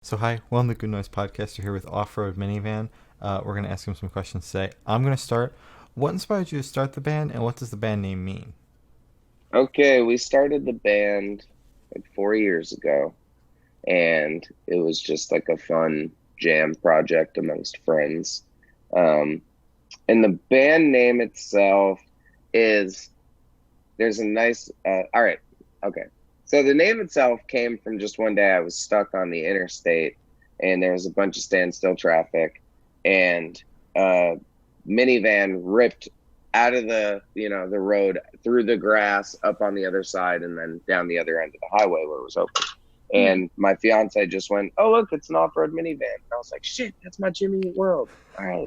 So hi, welcome to Good Noise Podcast. You're here with Off Road Minivan. We're going to ask him some questions today. I'm going to start. What inspired you to start the band, and what does the band name mean? Okay, we started the band like 4 years ago, and it was just like a fun jam project amongst friends. Um, and the band name itself is there's a nice, all right, okay. So the name itself came from just one day I was stuck on the interstate, and there was a bunch of standstill traffic, and minivan ripped out of the road through the grass up on the other side and then down the other end of the highway where it was open. And my fiance just went, "Oh, look, it's an off-road minivan." And I was like, "Shit, that's my Jimmy Eat World." All right.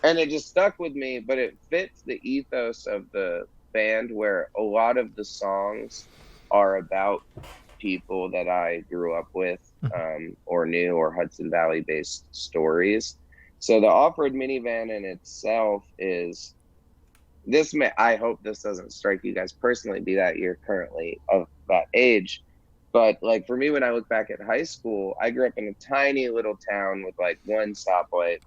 And it just stuck with me, but it fits the ethos of the band where a lot of the songs are about people that I grew up with, or knew, or Hudson Valley based stories. So the off-road minivan in itself is this. I hope this doesn't strike you guys personally, be that you're currently of that age. But like for me, when I look back at high school, I grew up in a tiny little town with like one stoplight.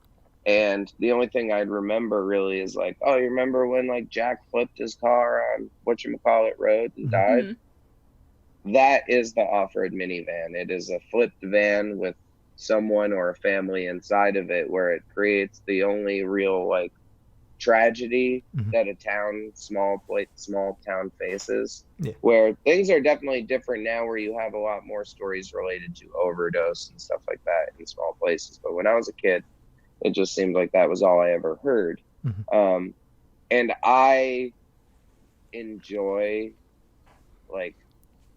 And the only thing I'd remember really is like, oh, you remember when like Jack flipped his car on whatchamacallit road and died? That is the off-road minivan. It is a flipped van with someone or a family inside of it, where it creates the only real like tragedy that a small town faces. Yeah. Where things are definitely different now, where you have a lot more stories related to overdose and stuff like that in small places. But when I was a kid, it just seemed like that was all I ever heard. And I enjoy like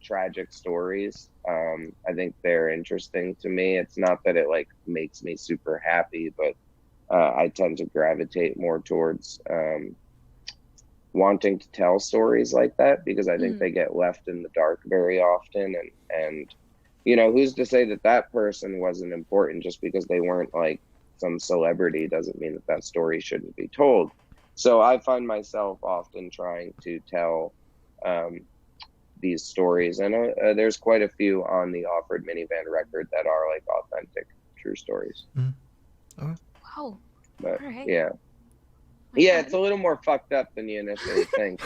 tragic stories. I think they're interesting to me. It's not that it like makes me super happy, but I tend to gravitate more towards wanting to tell stories like that, because I think they get left in the dark very often. And who's to say that that person wasn't important? Just because they weren't like some celebrity doesn't mean that that story shouldn't be told. So I find myself often trying to tell these stories, and there's quite a few on the Off-Road Minivan record that are like authentic, true stories. Okay. Wow. But all right. yeah, it's a little more fucked up than you initially think.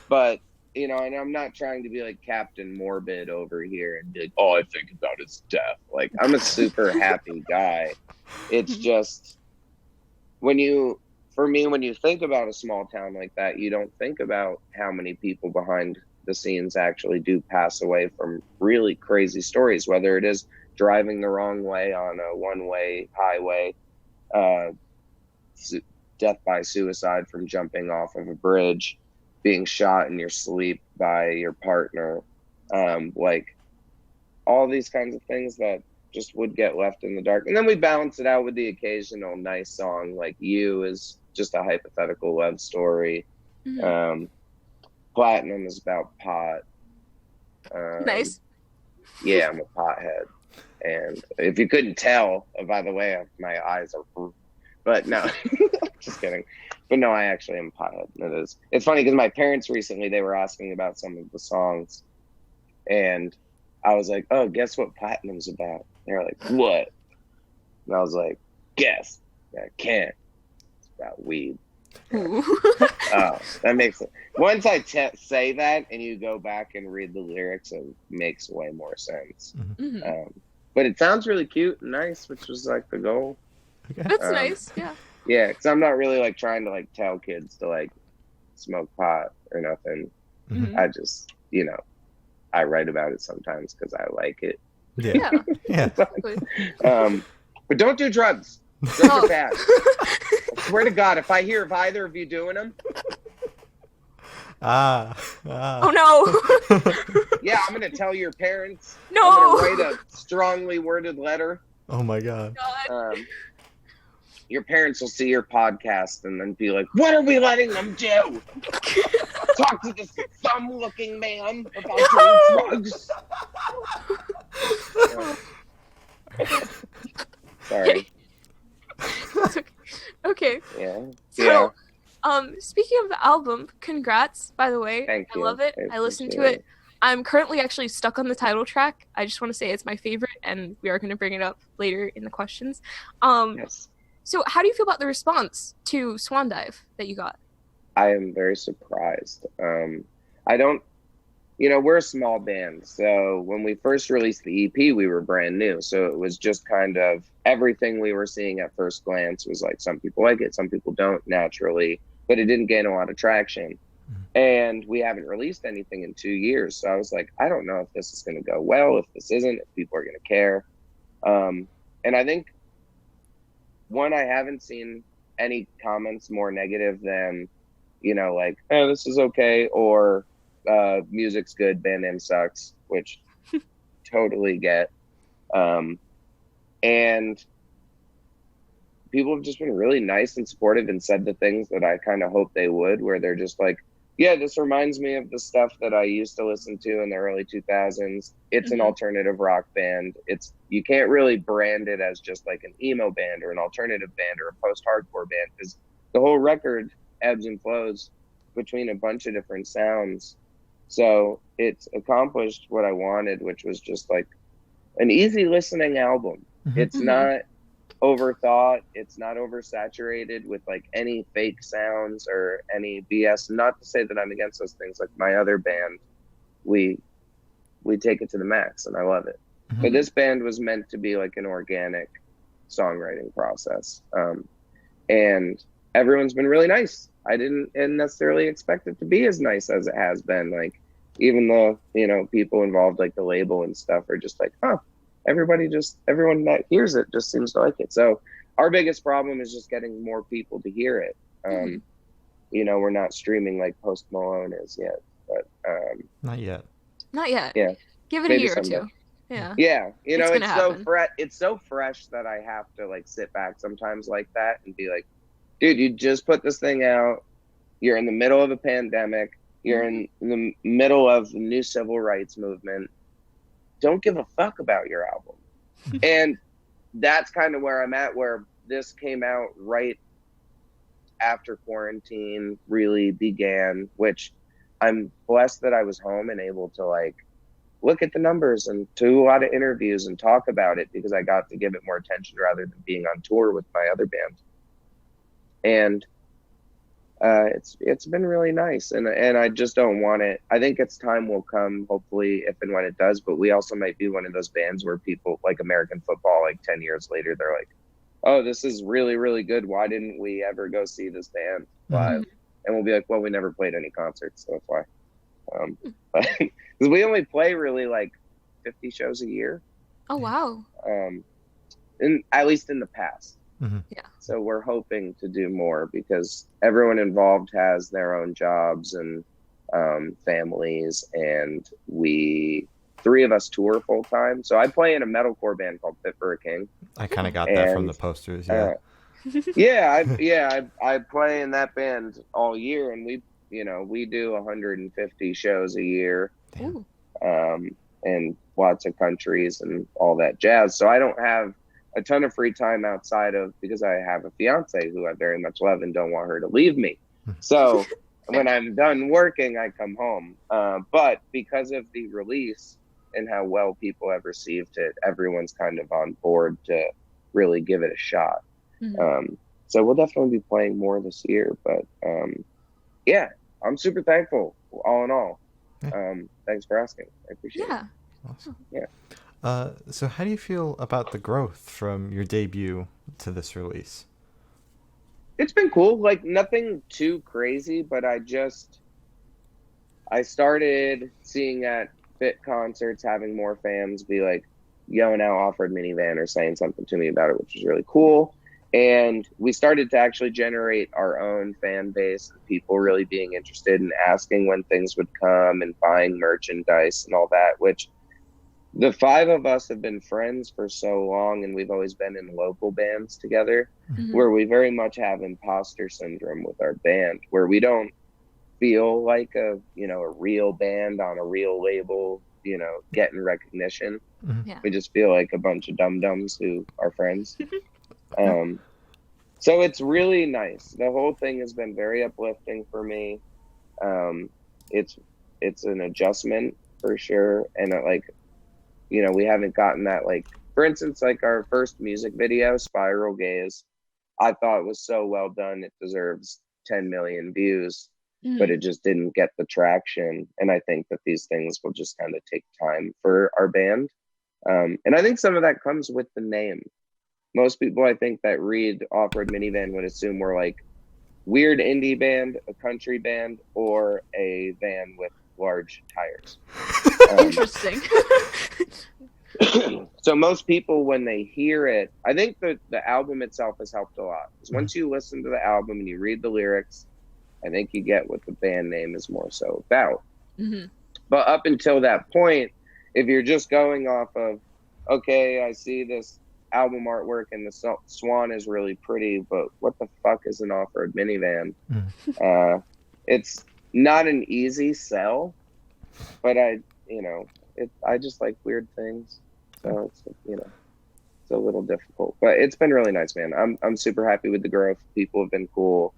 But and I'm not trying to be like Captain Morbid over here and be like, all I think about is death. Like, I'm a super happy guy. It's just when you think about a small town like that, you don't think about how many people behind the scenes actually do pass away from really crazy stories, whether it is driving the wrong way on a one-way highway, death by suicide from jumping off of a bridge, being shot in your sleep by your partner, like all these kinds of things that just would get left in the dark. And then we balance it out with the occasional nice song, like You is just a hypothetical love story. Platinum is about pot. Nice. Yeah, I'm a pothead. And if you couldn't tell, by the way, my eyes are, but no, just kidding. But no, I actually am a pothead. It's funny because my parents recently, they were asking about some of the songs, and I was like, oh, guess what Platinum's about? They were like, what? And I was like, guess. I can't. It's about weed. Oh, that makes it. Once I say that and you go back and read the lyrics, it makes way more sense. But it sounds really cute and nice, which was like the goal. Okay. That's nice. Yeah. Yeah, because I'm not really like trying to like tell kids to like smoke pot or nothing. I just, I write about it sometimes because I like it. Yeah. Exactly. But don't do drugs. Drugs are bad. I swear to God, if I hear of either of you doing them, oh no. yeah, I'm gonna tell your parents. No. I'm gonna write a strongly worded letter. Oh my God. Your parents will see your podcast and then be like, "What are we letting them do? Talk to this thumb-looking man about doing drugs." Sorry. Okay. Yeah. So, speaking of the album, congrats, by the way. Thank I you. love it. I listened to it. I'm currently actually stuck on the title track. I just want to say it's my favorite, and we are going to bring it up later in the questions. Yes. So how do you feel about the response to Swan Dive that you got? I am very surprised. I don't, we're a small band. So when we first released the EP, we were brand new. So it was just kind of everything we were seeing at first glance was like, some people like it, some people don't naturally, but it didn't gain a lot of traction. And we haven't released anything in 2 years. So I was like, I don't know if this is going to go well, if this isn't, if people are going to care. And I think, one, I haven't seen any comments more negative than, like, oh, this is okay, or music's good, band name sucks, which totally get. And people have just been really nice and supportive and said the things that I kind of hoped they would, where they're just like, yeah, this reminds me of the stuff that I used to listen to in the early 2000s. It's an alternative rock band. You can't really brand it as just like an emo band or an alternative band or a post-hardcore band, because the whole record ebbs and flows between a bunch of different sounds. So it's accomplished what I wanted, which was just like an easy listening album. It's not overthought. It's not oversaturated with like any fake sounds or any BS. Not to say that I'm against those things. Like my other band, we take it to the max, and I love it. But this band was meant to be like an organic songwriting process, and everyone's been really nice. I didn't necessarily expect it to be as nice as it has been. Like, even the people involved, like the label and stuff, are just like, huh. Everyone that hears it just seems to like it. So our biggest problem is just getting more people to hear it. We're not streaming like Post Malone is yet, but not yet. Yeah, Give it maybe a year someday. or two. Yeah. Yeah, It's so fresh that I have to like sit back sometimes like that and be like, dude, you just put this thing out. You're in the middle of a pandemic. You're in the middle of the new civil rights movement. Don't give a fuck about your album. And that's kind of where I'm at, where this came out right after quarantine really began, which I'm blessed that I was home and able to like look at the numbers and do a lot of interviews and talk about it, because I got to give it more attention rather than being on tour with my other band. And it's been really nice, and I just don't want it. I think its time will come, hopefully, if and when it does. But we also might be one of those bands where people, like American football, like 10 years later, they're like, "Oh, this is really, really good. Why didn't we ever go see this band live?" And we'll be like, "Well, we never played any concerts, so that's why." But because we only play really like 50 shows a year. Oh wow. At least in the past. Yeah. So we're hoping to do more, because everyone involved has their own jobs and families, and three of us tour full time. So I play in a metalcore band called Fit for a King. I kind of got that from the posters. I play in that band all year, and we do 150 shows a year, and lots of countries and all that jazz. So I don't have a ton of free time outside of, because I have a fiance who I very much love and don't want her to leave me. So when I'm done working, I come home. But because of the release and how well people have received it, everyone's kind of on board to really give it a shot. So we'll definitely be playing more this year. But I'm super thankful, all in all. Thanks for asking. I appreciate it. Awesome. Yeah. So how do you feel about the growth from your debut to this release? It's been cool. Like, nothing too crazy, but I started seeing at Fit concerts, having more fans be like yelling out Off Road Minivan or saying something to me about it, which was really cool. And we started to actually generate our own fan base, and people really being interested in asking when things would come and buying merchandise and all that, which the five of us have been friends for so long, and we've always been in local bands together, where we very much have imposter syndrome with our band, where we don't feel like a real band on a real label, getting recognition. We just feel like a bunch of dum-dums who are friends. So it's really nice. The whole thing has been very uplifting for me. It's an adjustment for sure. And like, we haven't gotten that, like, for instance, like our first music video, Spiral Gaze, I thought was so well done. It deserves 10 million views, but it just didn't get the traction. And I think that these things will just kind of take time for our band. And I think some of that comes with the name. Most people, I think, that read Off Road Minivan would assume we're like weird indie band, a country band, or a van with large tires. Interesting. So most people, when they hear it, I think the album itself has helped a lot. Because once you listen to the album and you read the lyrics, I think you get what the band name is more so about. Mm-hmm. But up until that point, if you're just going off of, okay, I see this album artwork and the Swan is really pretty, but what the fuck is an off-road minivan? It's not an easy sell, but I just like weird things, so it's it's a little difficult, but it's been really nice, man. I'm super happy with the growth. People have been cool.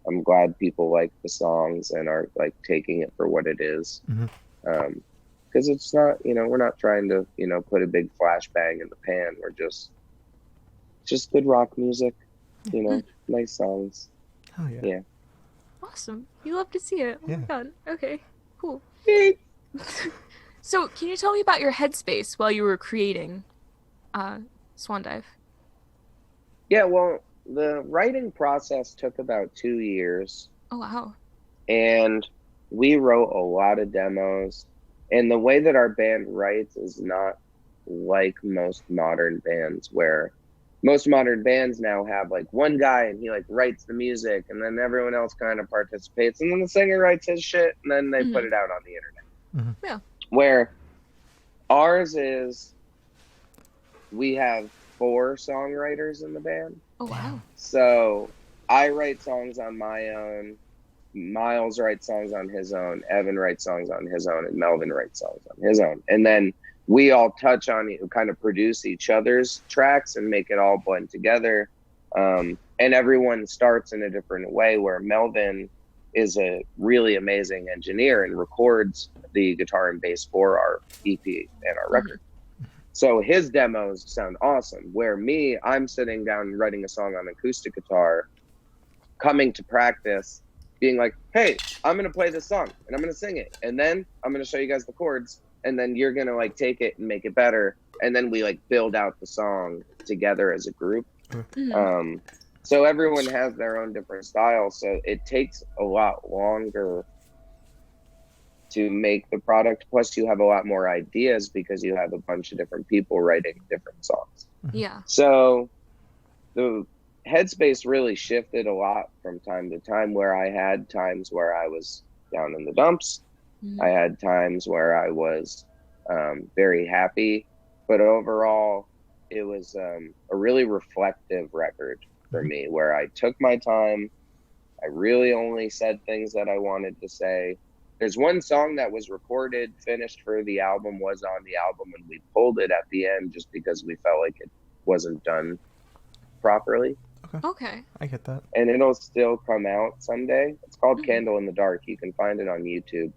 I'm glad people like the songs and are like taking it for what it is. Because it's not, we're not trying to, put a big flashbang in the pan. We're just good rock music, nice songs. Oh yeah. Yeah. Awesome. You love to see it. Oh Yeah. my god. Okay. Cool. So, can you tell me about your headspace while you were creating Swan Dive? Yeah, well, the writing process took about 2 years, Oh wow. and we wrote a lot of demos. And the way that our band writes is not like most modern bands, where most modern bands now have like one guy and he like writes the music and then everyone else kind of participates and then the singer writes his shit and then they put it out on the internet. Yeah. Where ours is, we have 4 songwriters in the band. Oh wow. So I write songs on my own, Miles writes songs on his own, Evan writes songs on his own, and Melvin writes songs on his own. And then we all touch on it, kind of produce each other's tracks and make it all blend together. And everyone starts in a different way, where Melvin is a really amazing engineer and records the guitar and bass for our EP and our record. So his demos sound awesome, where me, I'm sitting down and writing a song on acoustic guitar, coming to practice, being like, hey, I'm going to play this song and I'm going to sing it. And then I'm going to show you guys the chords. And then you're going to like take it and make it better. And then we like build out the song together as a group. So everyone has their own different style. So it takes a lot longer to make the product. Plus you have a lot more ideas because you have a bunch of different people writing different songs. Yeah. So the headspace really shifted a lot from time to time, where I had times where I was down in the dumps. I had times where I was very happy, but overall it was a really reflective record for me, where I took my time. I really only said things that I wanted to say. There's one song that was recorded, finished for the album, was on the album, and we pulled it at the end just because we felt like it wasn't done properly. Okay. I get that. And it'll still come out someday. It's called Candle in the Dark. You can find it on YouTube.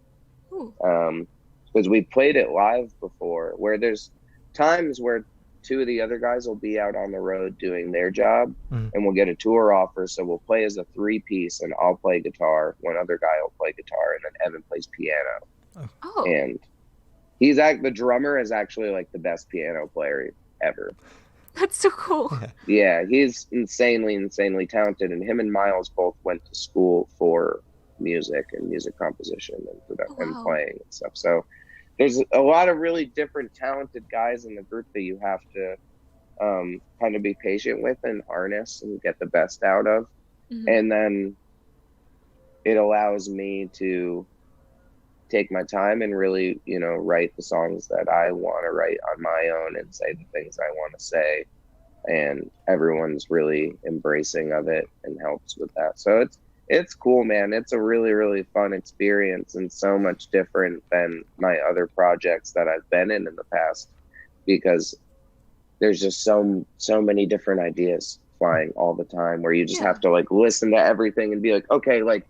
Because we played it live before, where there's times where 2 of the other guys will be out on the road doing their job, and we'll get a tour offer. So we'll play as a 3-piece, and I'll play guitar, one other guy will play guitar, and then Evan plays piano. Oh. And the drummer is actually like the best piano player ever. That's so cool. Yeah, he's insanely talented, and him and Miles both went to school for music and music composition and playing and stuff. So there's a lot of really different talented guys in the group that you have to kind of be patient with and harness and get the best out of. And then it allows me to take my time and really, write the songs that I want to write on my own and say the things I want to say. And everyone's really embracing of it and helps with that. So it's cool, man. It's a really, really fun experience, and so much different than my other projects that I've been in the past, because there's just so many different ideas flying all the time, where you just have to like listen to everything and be like, okay, like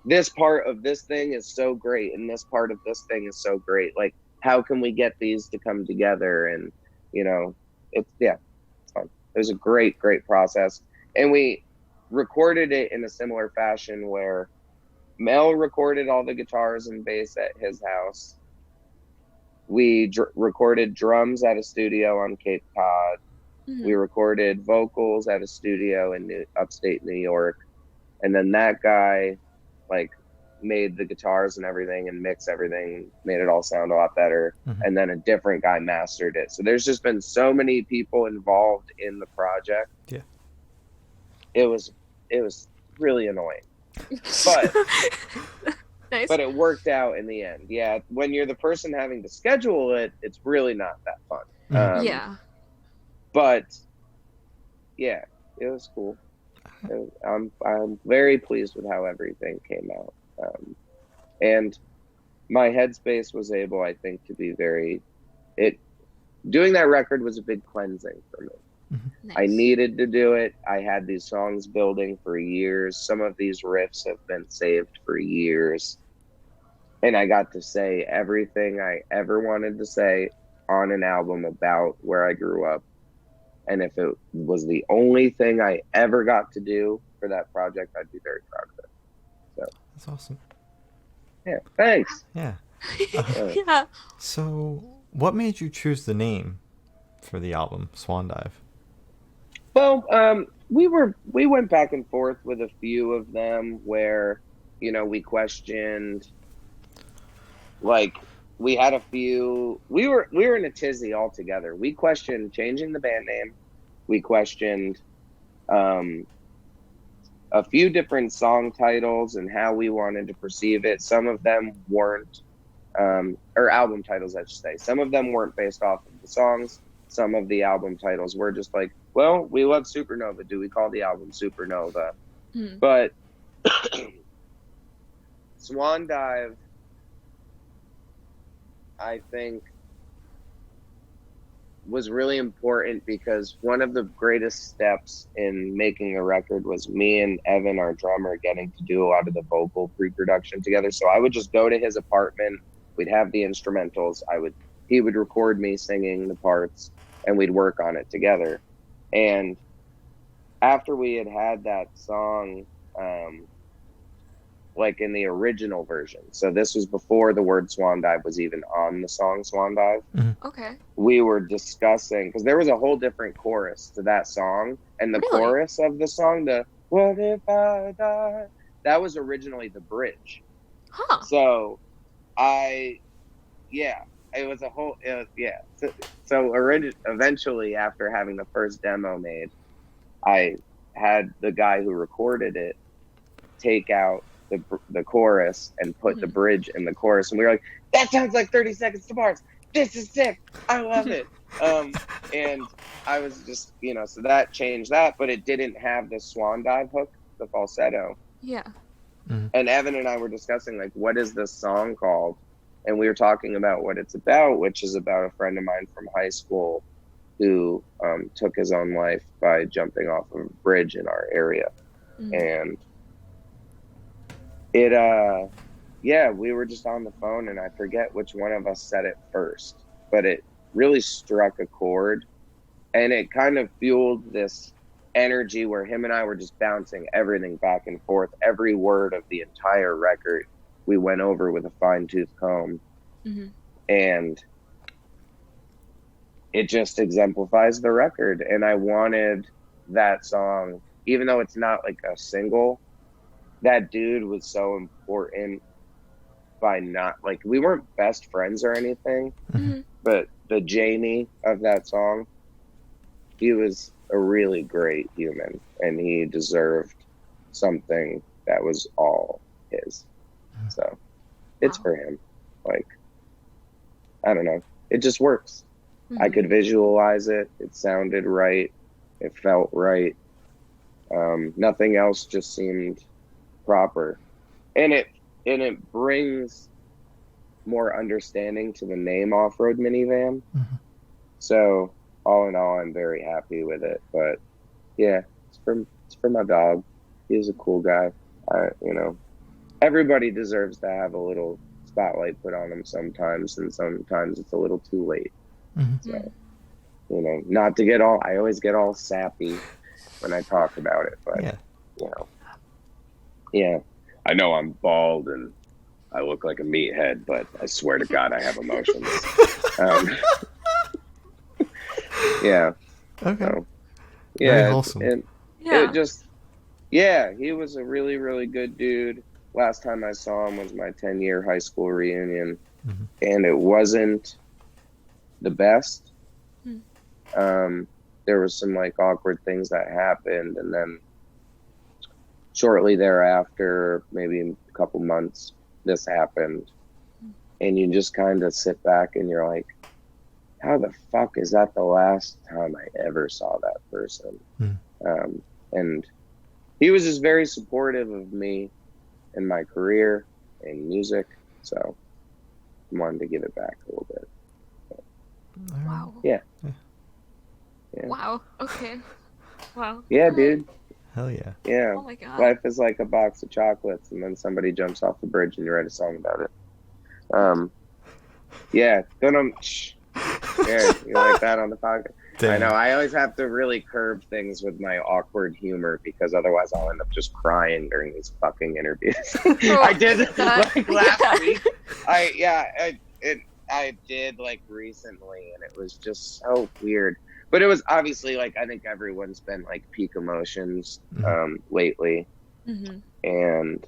this part of this thing is so great and this part of this thing is so great. Like how can we get these to come together? And, it's fun. It was a great process. And we recorded it in a similar fashion where Mel recorded all the guitars and bass at his house. We recorded drums at a studio on Cape Cod. Mhm. We recorded vocals at a studio in upstate New York. And then that guy, like, made the guitars and everything and mixed everything, made it all sound a lot better. Mhm. And then a different guy mastered it. So there's just been so many people involved in the project. Yeah. It was really annoying. But Nice. but it worked out in the end. Yeah, when you're the person having to schedule it, it's really not that fun. Mhm. Yeah. But yeah, it was cool. I'm very pleased with how everything came out. And my headspace was able, I think, to be doing that record was a big cleansing for me. Nice. I needed to do it. I had these songs building for years. Some of these riffs have been saved for years. And I got to say everything I ever wanted to say on an album about where I grew up. And if it was the only thing I ever got to do for that project, I'd be very proud of it. So That's awesome. yeah, thanks. Yeah. Yeah. So, what made you choose the name for the album, Swan Dive? Well, we went back and forth with a few of them where, we questioned, like, we had a few, we were in a tizzy altogether. We questioned changing the band name. We questioned a few different song titles and how we wanted to perceive it. Some of them weren't, or album titles, I should say. Some of them weren't based off of the songs. Some of the album titles were just like, well, we love Supernova. Do we call the album Supernova? But Swan Dive, I think, was really important because one of the greatest steps in making a record was me and Evan, our drummer, getting to do a lot of the vocal pre-production together. So I would just go to his apartment. We'd have the instrumentals. He would record me singing the parts, and we'd work on it together. And after we had that song, like in the original version, so this was before the word Swan Dive was even on the song Swan Dive. Okay. We were discussing, because there was a whole different chorus to that song, and the Really? chorus of the song, the "What if I die," that was originally the bridge. Huh. So it was a whole, So eventually, after having the first demo made, I had the guy who recorded it take out the chorus and put the bridge in the chorus, and we were like, that sounds like 30 Seconds to Mars. This is sick. I love it. And I was just, so that changed that, but it didn't have the Swan Dive hook, the falsetto. Yeah. And Evan and I were discussing, like, what is this song called? And we were talking about what it's about, which is about a friend of mine from high school who took his own life by jumping off of a bridge in our area. And we were just on the phone, and I forget which one of us said it first, but it really struck a chord, and it kind of fueled this energy where him and I were just bouncing everything back and forth. Every word of the entire record we went over with a fine-tooth comb. And it just exemplifies the record. And I wanted that song, even though it's not like a single, that dude was so important by not, like, we weren't best friends or anything, but the Jamie of that song, he was a really great human, and he deserved something that was all his. So it's for him. Like, I don't know. It just works. I could visualize it. It sounded right. It felt right. Nothing else just seemed proper. And it brings more understanding to the name Off Road Minivan. So all in all, I'm very happy with it. But yeah, it's for my dog. He's a cool guy. Everybody deserves to have a little spotlight put on them sometimes, and sometimes it's a little too late. So, you know, not to get all, I always get all sappy when I talk about it, but, you know, yeah, I know I'm bald and I look like a meathead, but I swear to God, I have emotions. Yeah. Okay. So, Very yeah. wholesome. And it just, yeah, he was a really, really good dude. Last time I saw him was my 10-year high school reunion, and it wasn't the best. There was some like awkward things that happened, and then shortly thereafter, maybe a couple months, this happened, and you just kind of sit back and you're like, how the fuck is that the last time I ever saw that person? And he was just very supportive of me and my career and music, so I wanted to give it back a little bit. Wow. Yeah. Wow. Okay. Wow. Yeah, dude. Hell yeah. Yeah. Oh my God. Life is like a box of chocolates, and then somebody jumps off the bridge and you write a song about it. Yeah. Yeah, you like that on the podcast? Damn. I know. I always have to really curb things with my awkward humor, because otherwise I'll end up just crying during these fucking interviews. I did like last week. I did like recently, and it was just so weird. But it was obviously like, I think everyone's been like peak emotions lately. And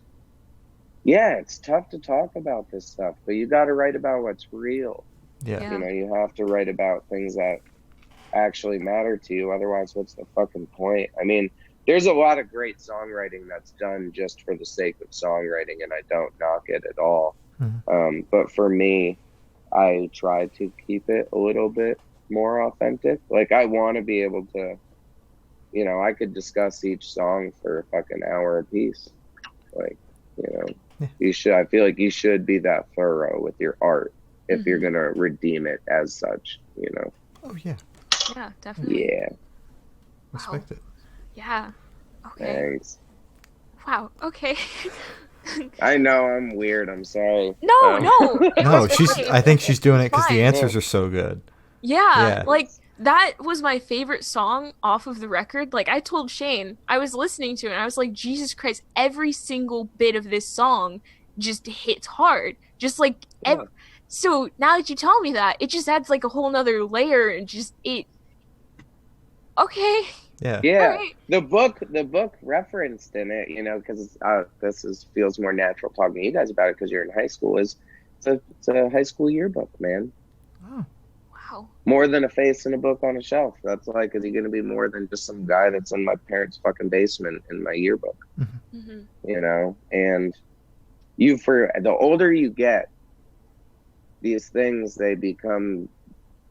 yeah, it's tough to talk about this stuff, but you got to write about what's real. Yeah. You know, you have to write about things that actually matter to you. Otherwise, what's the fucking point? I mean, there's a lot of great songwriting that's done just for the sake of songwriting, and I don't knock it at all. But for me, I try to keep it a little bit more authentic. Like, I want to be able to, you know, I could discuss each song for a fucking hour a piece. Like, you know, you should, I feel like you should be that thorough with your art if you're going to redeem it as such, you know? Oh, yeah. Yeah, definitely. Yeah. Respect it. Yeah. Okay. Thanks. Wow. Okay. I know I'm weird. I'm sorry. No. No, I think she's doing it because the Fine. answers are so good. Yeah, like that was my favorite song off of the record. Like, I told Shane, I was listening to it and I was like, Jesus Christ, every single bit of this song just hits hard. Just like so now that you tell me that, it just adds like a whole nother layer, and just okay. Yeah. Right. The book referenced in it, you know, because feels more natural talking to you guys about it because you're in high school. It's a high school yearbook, man. Oh. Wow. More than a face in a book on a shelf. That's like, is he going to be more than just some guy that's in my parents' fucking basement in my yearbook? You know, and for the older you get, these things, they become,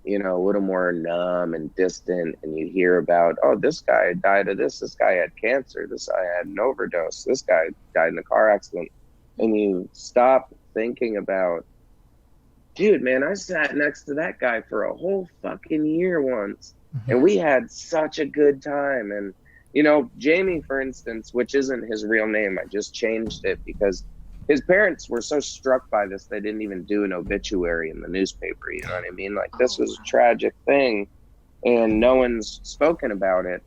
you know, a little more numb and distant, and you hear about, oh, this guy died of this guy had cancer, this guy had an overdose, this guy died in a car accident, and you stop thinking about, dude, man, I sat next to that guy for a whole fucking year once, and we had such a good time. And, you know, Jamie, for instance, which isn't his real name, I just changed it because his parents were so struck by this, they didn't even do an obituary in the newspaper. You know what I mean? Like, this was a tragic thing, and no one's spoken about it.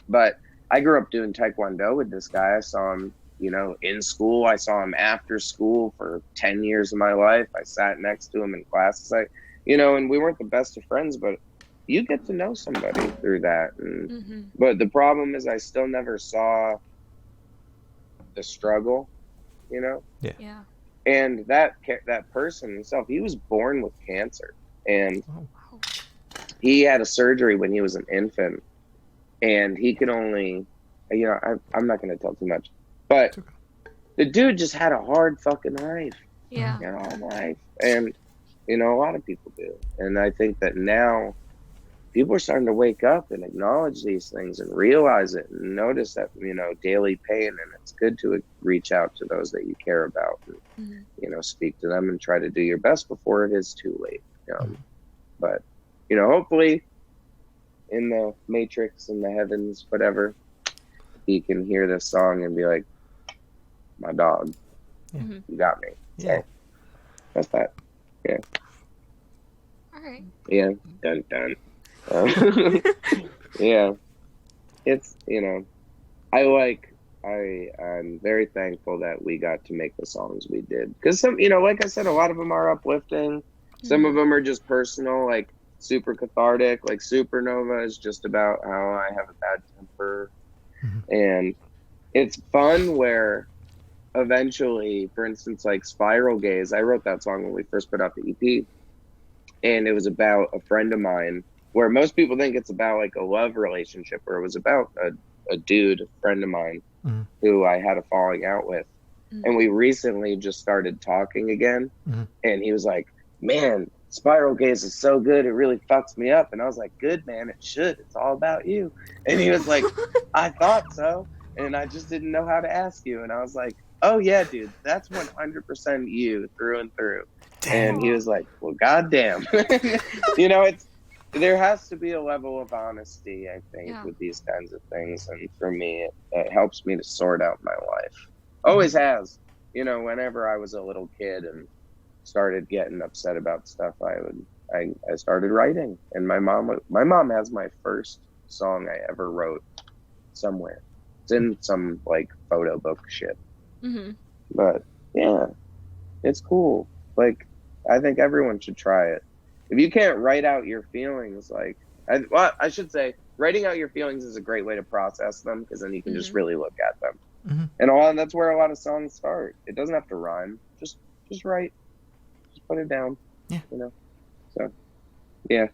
But I grew up doing Taekwondo with this guy. I saw him, you know, in school. I saw him after school for 10 years of my life. I sat next to him in classes. And we weren't the best of friends, but you get to know somebody through that. And, but the problem is I still never saw the struggle. You know? Yeah. And that person himself, he was born with cancer, and he had a surgery when he was an infant, and he could only, you know, I'm not going to tell too much, but the dude just had a hard fucking life. Yeah. You know, hard life. And, you know, a lot of people do. And I think that now people are starting to wake up and acknowledge these things and realize it and notice that, you know, daily pain, and it's good to reach out to those that you care about and, you know, speak to them and try to do your best before it is too late. But, you know, hopefully in the matrix, in the heavens, whatever, he can hear this song and be like, my dog, you got me. So, That's that. Yeah. All right. Yeah. Dun dun. Yeah. It's, I'm very thankful that we got to make the songs we did. Because some, like I said, a lot of them are uplifting. Some of them are just personal, like super cathartic. Like Supernova is just about how I have a bad temper. And it's fun where eventually, for instance, like Spiral Gaze, I wrote that song when we first put out the EP. And it was about a friend of mine, where most people think it's about like a love relationship, where it was about a dude, a friend of mine, who I had a falling out with. And we recently just started talking again. And he was like, man, Spiral Gaze is so good. It really fucks me up. And I was like, good, man. It should. It's all about you. And he was like, I thought so. And I just didn't know how to ask you. And I was like, oh, yeah, dude, that's 100% you through and through. Damn. And he was like, well, goddamn. There has to be a level of honesty, I think, with these kinds of things. And for me, it helps me to sort out my life. Always has. Whenever I was a little kid and started getting upset about stuff, I started writing. And my mom has my first song I ever wrote somewhere. It's in some like photo book shit. But yeah, it's cool. Like, I think everyone should try it. If you can't write out your feelings, I should say, writing out your feelings is a great way to process them, because then you can just really look at them. And that's where a lot of songs start. It doesn't have to rhyme. Just write. Just put it down. Yeah. So, yeah.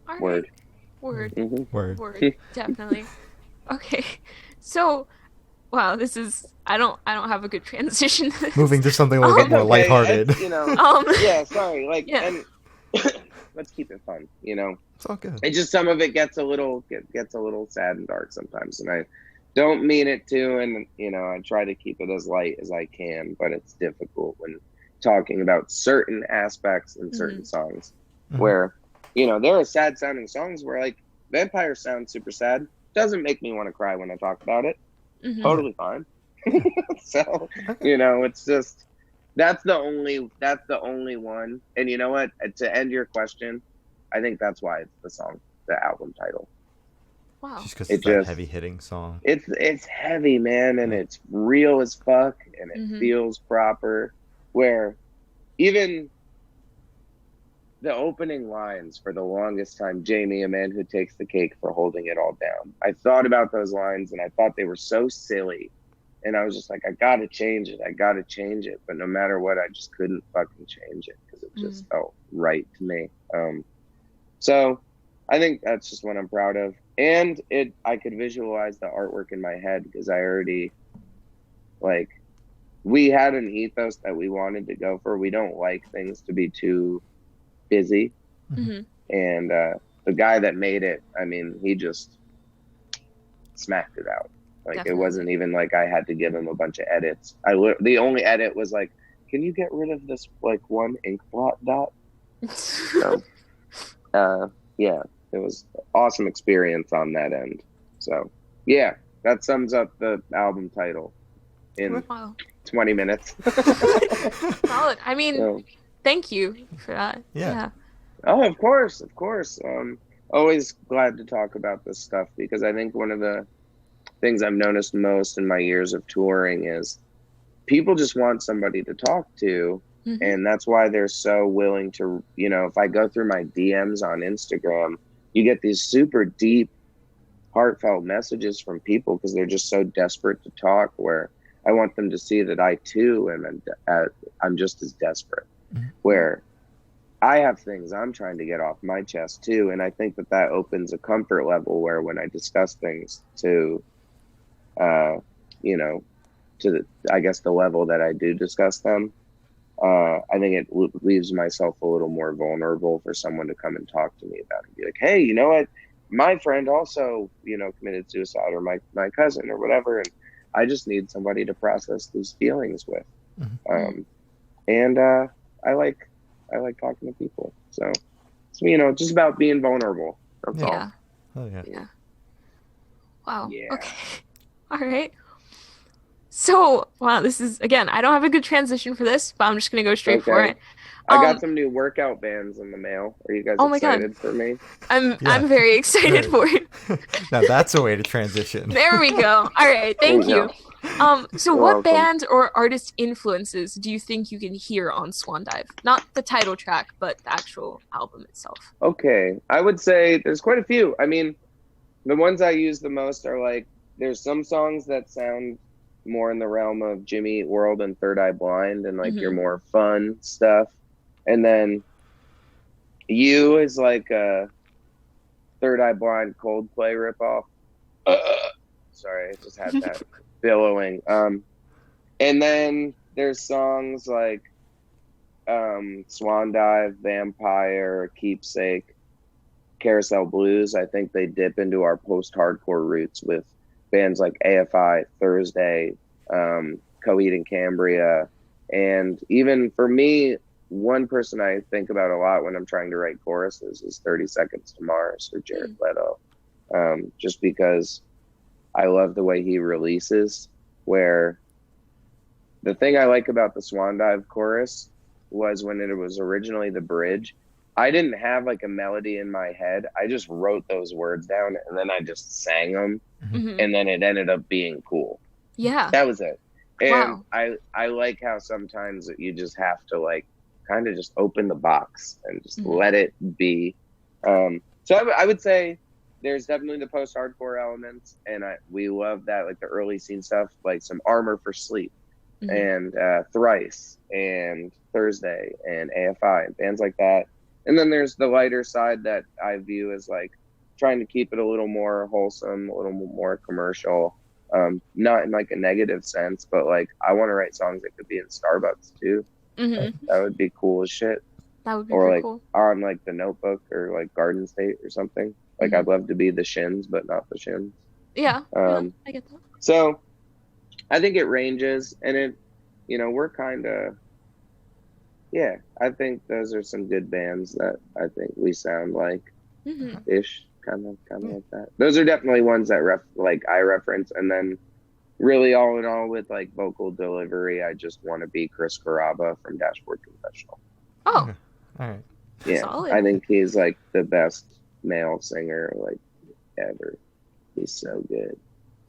All right. Word. Word. Definitely. Okay. So, wow, this is, I don't have a good transition to this. Moving to something a little bit more lighthearted. Yeah, sorry. And let's keep it fun, It's all good. It just, some of it gets a little sad and dark sometimes, and I don't mean it to, and I try to keep it as light as I can, but it's difficult when talking about certain aspects in certain songs where, there are sad sounding songs where, like, Vampire sounds super sad. Doesn't make me want to cry when I talk about it. Totally fine. So, it's just, that's the only one. And you know what? To end your question, I think that's why it's the album title. Wow. Just because it's that heavy hitting song. It's heavy, man, and it's real as fuck, and it feels proper. Where even the opening lines, for the longest time, Jamie, a man who takes the cake for holding it all down. I thought about those lines, and I thought they were so silly. And I was just like, I gotta change it. But no matter what, I just couldn't fucking change it, because it just felt right to me. So I think that's just what I'm proud of. And I could visualize the artwork in my head, because I already, we had an ethos that we wanted to go for. We don't like things to be too busy. And the guy that made it, I mean, he just smacked it out. Definitely. It wasn't even like I had to give him a bunch of edits. The only edit was like, can you get rid of this one ink blot dot? So, yeah, it was an awesome experience on that end. So yeah, that sums up the album title in 20 minutes. Solid. I mean, thank you for that. Yeah. Oh, of course. Always glad to talk about this stuff, because I think one of the things I've noticed most in my years of touring is people just want somebody to talk to. And that's why they're so willing to, if I go through my DMs on Instagram, you get these super deep, heartfelt messages from people, because they're just so desperate to talk, where I want them to see that I too I'm just as desperate, where I have things I'm trying to get off my chest too. And I think that opens a comfort level where when I discuss things to, to the level that I do discuss them, I think it leaves myself a little more vulnerable for someone to come and talk to me about it. Be like, hey, you know what? My friend also, committed suicide, or my cousin, or whatever. And I just need somebody to process these feelings with. I like talking to people. So, just about being vulnerable. That's all. Oh, yeah. Wow. Yeah. Okay. All right. So, wow, this is again, I don't have a good transition for this, but I'm just gonna go straight for Okay. it. I got Um, some new workout bands in the mail. Are you guys oh my God, excited for me? Yeah. I'm very excited Good. for it. Now that's a way to transition. There we go. All right, There you thank go. you. So You're what welcome. band or artist influences do you think you can hear on Swan Dive? Not the title track, but the actual album itself. Okay. I would say there's quite a few. I mean, the ones I use the most are like, there's some songs that sound more in the realm of Jimmy Eat World and Third Eye Blind and like your more fun stuff. And then You is like a Third Eye Blind Coldplay ripoff. Sorry, I just had that billowing. And then there's songs like Swan Dive, Vampire, Keepsake, Carousel Blues. I think they dip into our post-hardcore roots with bands like AFI, Thursday, Coheed and Cambria. And even for me, one person I think about a lot when I'm trying to write choruses is 30 Seconds to Mars or Jared Leto. Just because I love the way he releases, where the thing I like about the Swan Dive chorus was when it was originally the bridge, I didn't have like a melody in my head. I just wrote those words down and then I just sang them, and then it ended up being cool. Yeah. That was it. And Wow. I like how sometimes you just have to like kind of just open the box and just let it be. So I would say there's definitely the post-hardcore elements, and we love that, like the early scene stuff, like some Armor for Sleep and Thrice and Thursday and AFI and bands like that. And then there's the lighter side that I view as like trying to keep it a little more wholesome, a little more commercial. Not in like a negative sense, but like I want to write songs that could be in Starbucks too. That would be cool as shit. That would be Or pretty like cool. on like The Notebook or like Garden State or something. Like I'd love to be the Shins, but not the Shins. Yeah, yeah, I get that. So I think it ranges, and it, we're kind of, yeah. I think those are some good bands that I think we sound like, ish, kind of like that. Those are definitely ones that I reference, and then really all in all with like vocal delivery, I just want to be Chris Carrabba from Dashboard Confessional. Oh, all right. Yeah, solid. I think he's like the best male singer like ever. He's so good.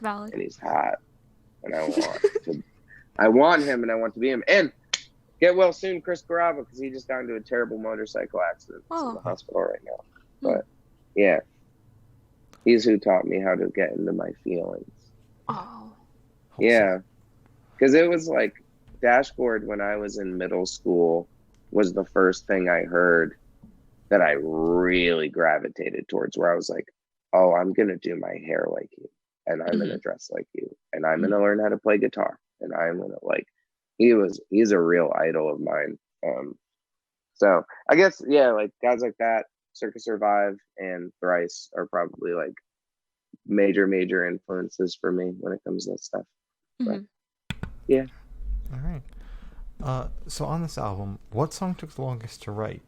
Valid. And he's hot, and I want him, and I want to be him. And get well soon, Chris Carrabba, because he just got into a terrible motorcycle accident. He's in the hospital right now. But yeah, he's who taught me how to get into my feelings. Oh. Yeah, because it was like Dashboard when I was in middle school was the first thing I heard that I really gravitated towards, where I was like, oh, I'm going to do my hair like you, and I'm going to dress like you, and I'm going to learn how to play guitar, and I'm going to like, he's a real idol of mine. So I guess, yeah, like guys like that, Circus Survive and Thrice are probably like major influences for me when it comes to that stuff. But, yeah. All right. So on this album, what song took the longest to write?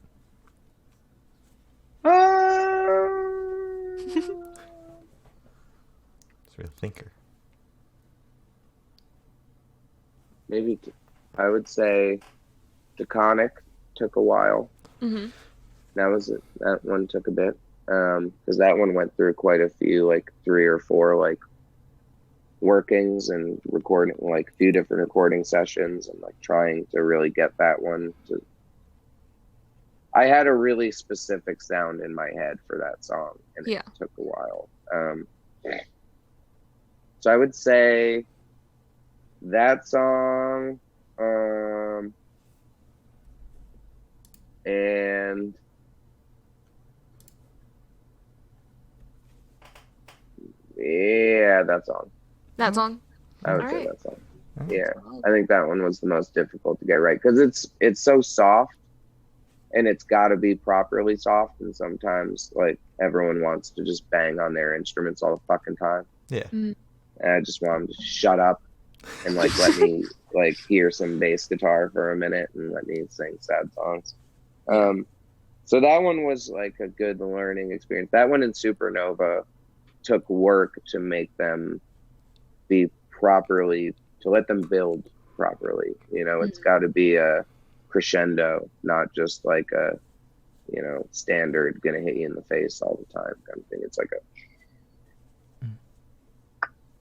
It's a real thinker. Maybe I would say Taconic took a while. That was it. That one took a bit, because that one went through quite a few, like 3 or 4 like workings and recording, like a few different recording sessions, and like trying to really get that one to. I had a really specific sound in my head for that song, and it took a while. So I would say that song, and yeah, that song. That song. I would say that song. Yeah, I think that one was the most difficult to get right, because it's so soft, and it's got to be properly soft, and sometimes like everyone wants to just bang on their instruments all the fucking time. Yeah. And I just want them to shut up and like let me like hear some bass guitar for a minute and let me sing sad songs. So that one was like a good learning experience. That one and Supernova took work to make them be properly let them build properly. It's got to be a crescendo, not just like a standard gonna hit you in the face all the time kind of thing. It's like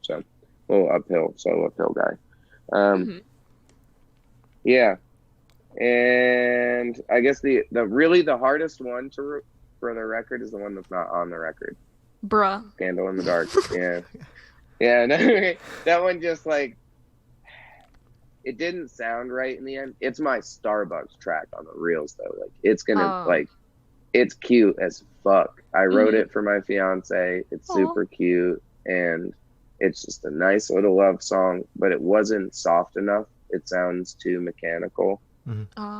so a little uphill guy. Yeah, and I guess the really the hardest one for the record is the one that's not on the record. Bruh. Candle in the Dark. Yeah, no, that one just like it didn't sound right in the end. It's my Starbucks track on the reels though. Like it's gonna it's cute as fuck. I wrote it for my fiance. It's super cute, and it's just a nice little love song, but it wasn't soft enough. It sounds too mechanical.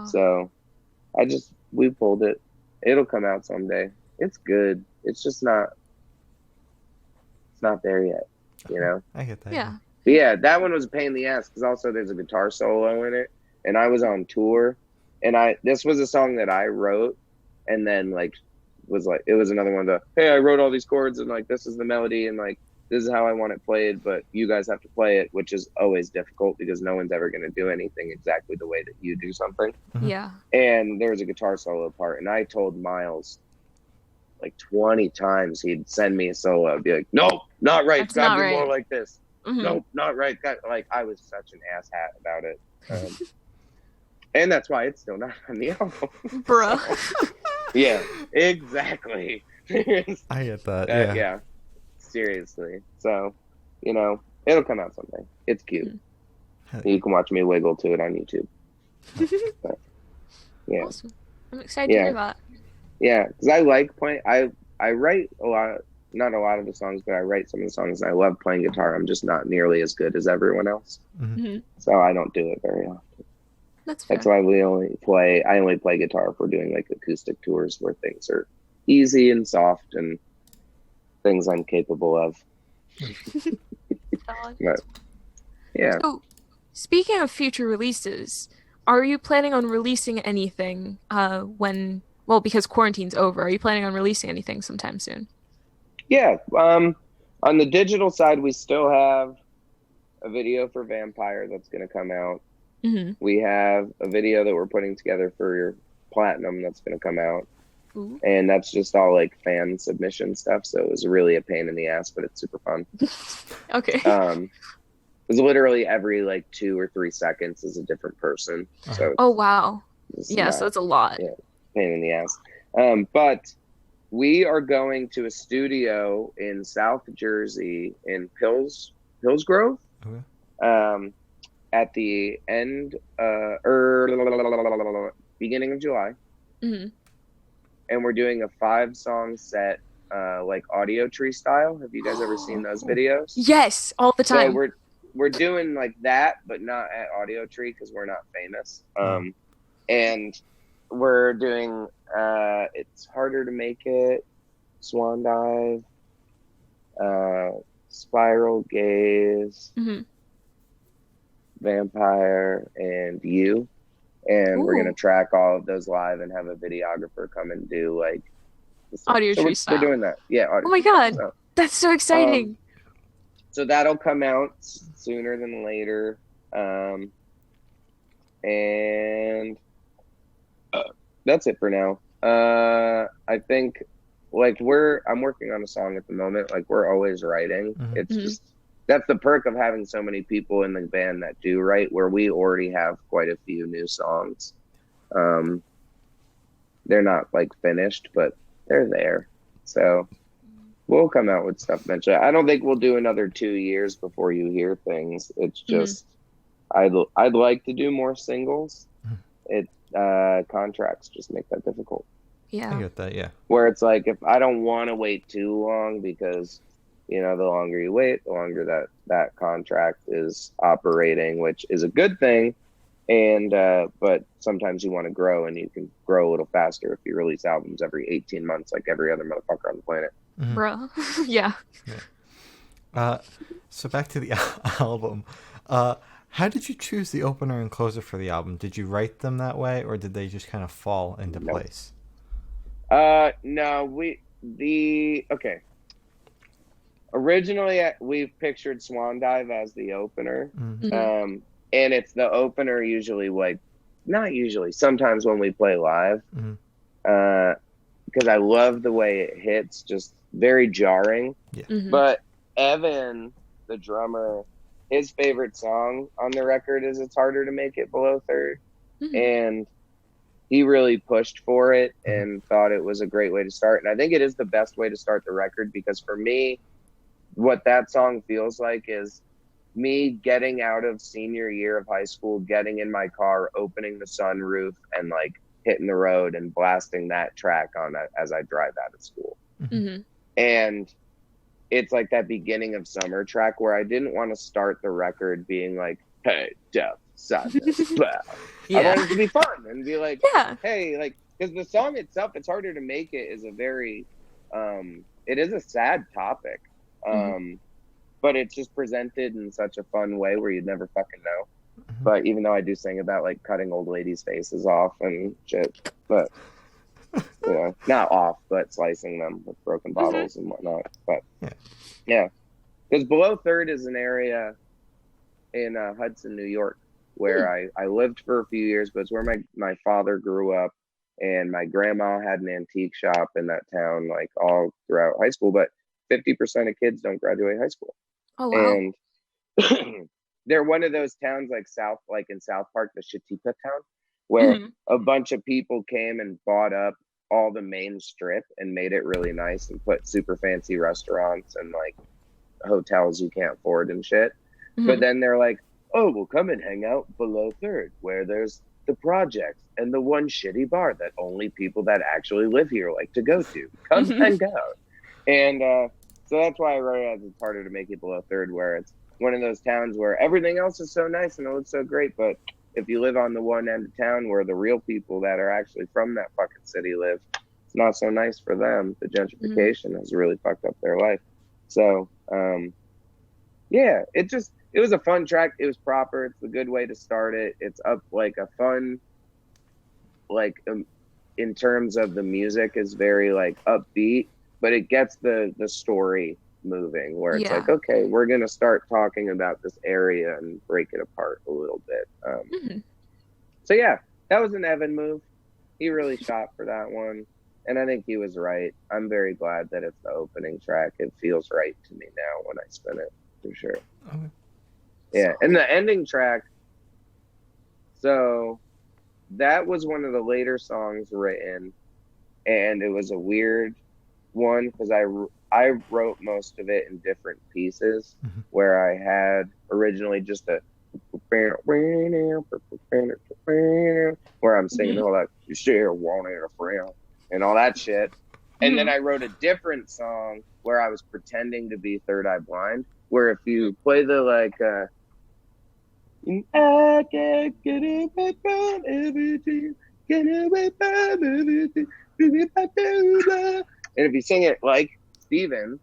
So we pulled it. It'll come out someday. It's good. It's just not there yet, I get that. Yeah. But yeah, that one was a pain in the ass because also there's a guitar solo in it, and I was on tour, and this was a song that I wrote, and then it was another one hey, I wrote all these chords, and like this is the melody, and like this is how I want it played, but you guys have to play it, which is always difficult because no one's ever going to do anything exactly the way that you do something. Yeah. And there was a guitar solo part, and I told Miles like 20 times he'd send me a solo. I'd be like, nope, not right. It's got to be more like this. Nope, not right. Like I was such an asshat about it. And that's why it's still not on the album. Bruh. So, yeah, exactly. I get that. Yeah. Seriously. So, it'll come out someday. It's cute. You can watch me wiggle to it on YouTube. But, yeah. Awesome. I'm excited to hear that. Yeah, because I like playing. I write not a lot of the songs, but I write some of the songs, and I love playing guitar. I'm just not nearly as good as everyone else. So I don't do it very often. That's fair. That's why I only play guitar if we're doing like acoustic tours where things are easy and soft and things I'm capable of. But, yeah. So, speaking of future releases, are you planning on releasing anything because quarantine's over, are you planning on releasing anything sometime soon? Yeah. On the digital side, we still have a video for Vampire that's going to come out. We have a video that we're putting together for your Platinum that's going to come out. And that's just all like fan submission stuff. So it was really a pain in the ass, but it's super fun. Okay. It's literally every like 2 or 3 seconds is a different person. So oh wow. Yeah, so it's a lot. Yeah, pain in the ass. But we are going to a studio in South Jersey in Hillsgrove. At the end beginning of July. And we're doing a 5-song set, like Audio Tree style. Have you guys ever seen those videos? Yes, all the time. So we're doing like that, but not at Audio Tree because we're not famous. And we're doing It's Harder to Make It, Swan Dive, Spiral Gaze, Vampire, and You. And we're gonna track all of those live and have a videographer come and do like Audio Tree style. We're doing that. Yeah. Oh my god, that's so exciting. So that'll come out sooner than later. And that's it for now. I think like I'm working on a song at the moment. Like we're always writing. It's just that's the perk of having so many people in the band that do write, where we already have quite a few new songs. They're not like finished, but they're there. So we'll come out with stuff eventually. I don't think we'll do another 2 years before you hear things. It's just I'd like to do more singles. Contracts just make that difficult. Yeah, I get that. Yeah, where it's like if I don't want to wait too long because the longer you wait, the longer that contract is operating, which is a good thing. And but sometimes you want to grow, and you can grow a little faster if you release albums every 18 months, like every other motherfucker on the planet. Bro, yeah. So back to the album. How did you choose the opener and closer for the album? Did you write them that way, or did they just kind of fall into place? No, okay. Originally, we've pictured Swan Dive as the opener. Mm. And it's the opener usually, like, not usually, sometimes when we play live. Mm. Because I love the way it hits, just very jarring. Yeah. But Evan, the drummer, his favorite song on the record is It's Harder to Make It Below Third. And he really pushed for it and thought it was a great way to start. And I think it is the best way to start the record, because for me, what that song feels like is me getting out of senior year of high school, getting in my car, opening the sunroof, and like hitting the road and blasting that track on as I drive out of school. And it's like that beginning of summer track where I didn't want to start the record being like, hey, Def, sadness, blah. I wanted it to be fun and be like, hey, like, because the song itself, It's Harder to Make It, is a very, it is a sad topic. But it's just presented in such a fun way where you'd never fucking know. But even though I do sing about like cutting old ladies' faces off and shit, but you know, not off, but slicing them with broken bottles and whatnot. But yeah, because Below Third is an area in Hudson, New York, where I lived for a few years, but it's where my father grew up, and my grandma had an antique shop in that town, like all throughout high school. But 50% of kids don't graduate high school. Oh wow! And they're one of those towns like in South Park, the Shatika town, where a bunch of people came and bought up all the main strip and made it really nice and put super fancy restaurants and like hotels you can't afford and shit. But then they're like, oh, we'll come and hang out Below Third, where there's the projects and the one shitty bar that only people that actually live here like to go to. Come hang out. And so that's why I wrote it as It's Harder to Make It Below Third, where it's one of those towns where everything else is so nice and it looks so great, but if you live on the one end of town where the real people that are actually from that fucking city live, it's not so nice for them. The gentrification has really fucked up their life. So, yeah, it was a fun track. It was proper. It's a good way to start it. It's up like a fun, like in terms of the music is very like upbeat, but it gets the story moving where it's like, okay, we're going to start talking about this area and break it apart a little bit. So yeah, that was an Evan move. He really shot for that one. And I think he was right. I'm very glad that it's the opening track. It feels right to me now when I spin it, for sure. Yeah, and the ending track, so that was one of the later songs written, and it was a weird one because I wrote most of it in different pieces, where I had originally just a where I'm singing all that you share wanting a friend and all that shit, and then I wrote a different song where I was pretending to be Third Eye Blind, where if you play the like I can't get away from everything, get away from everything, and if you sing it like Steven,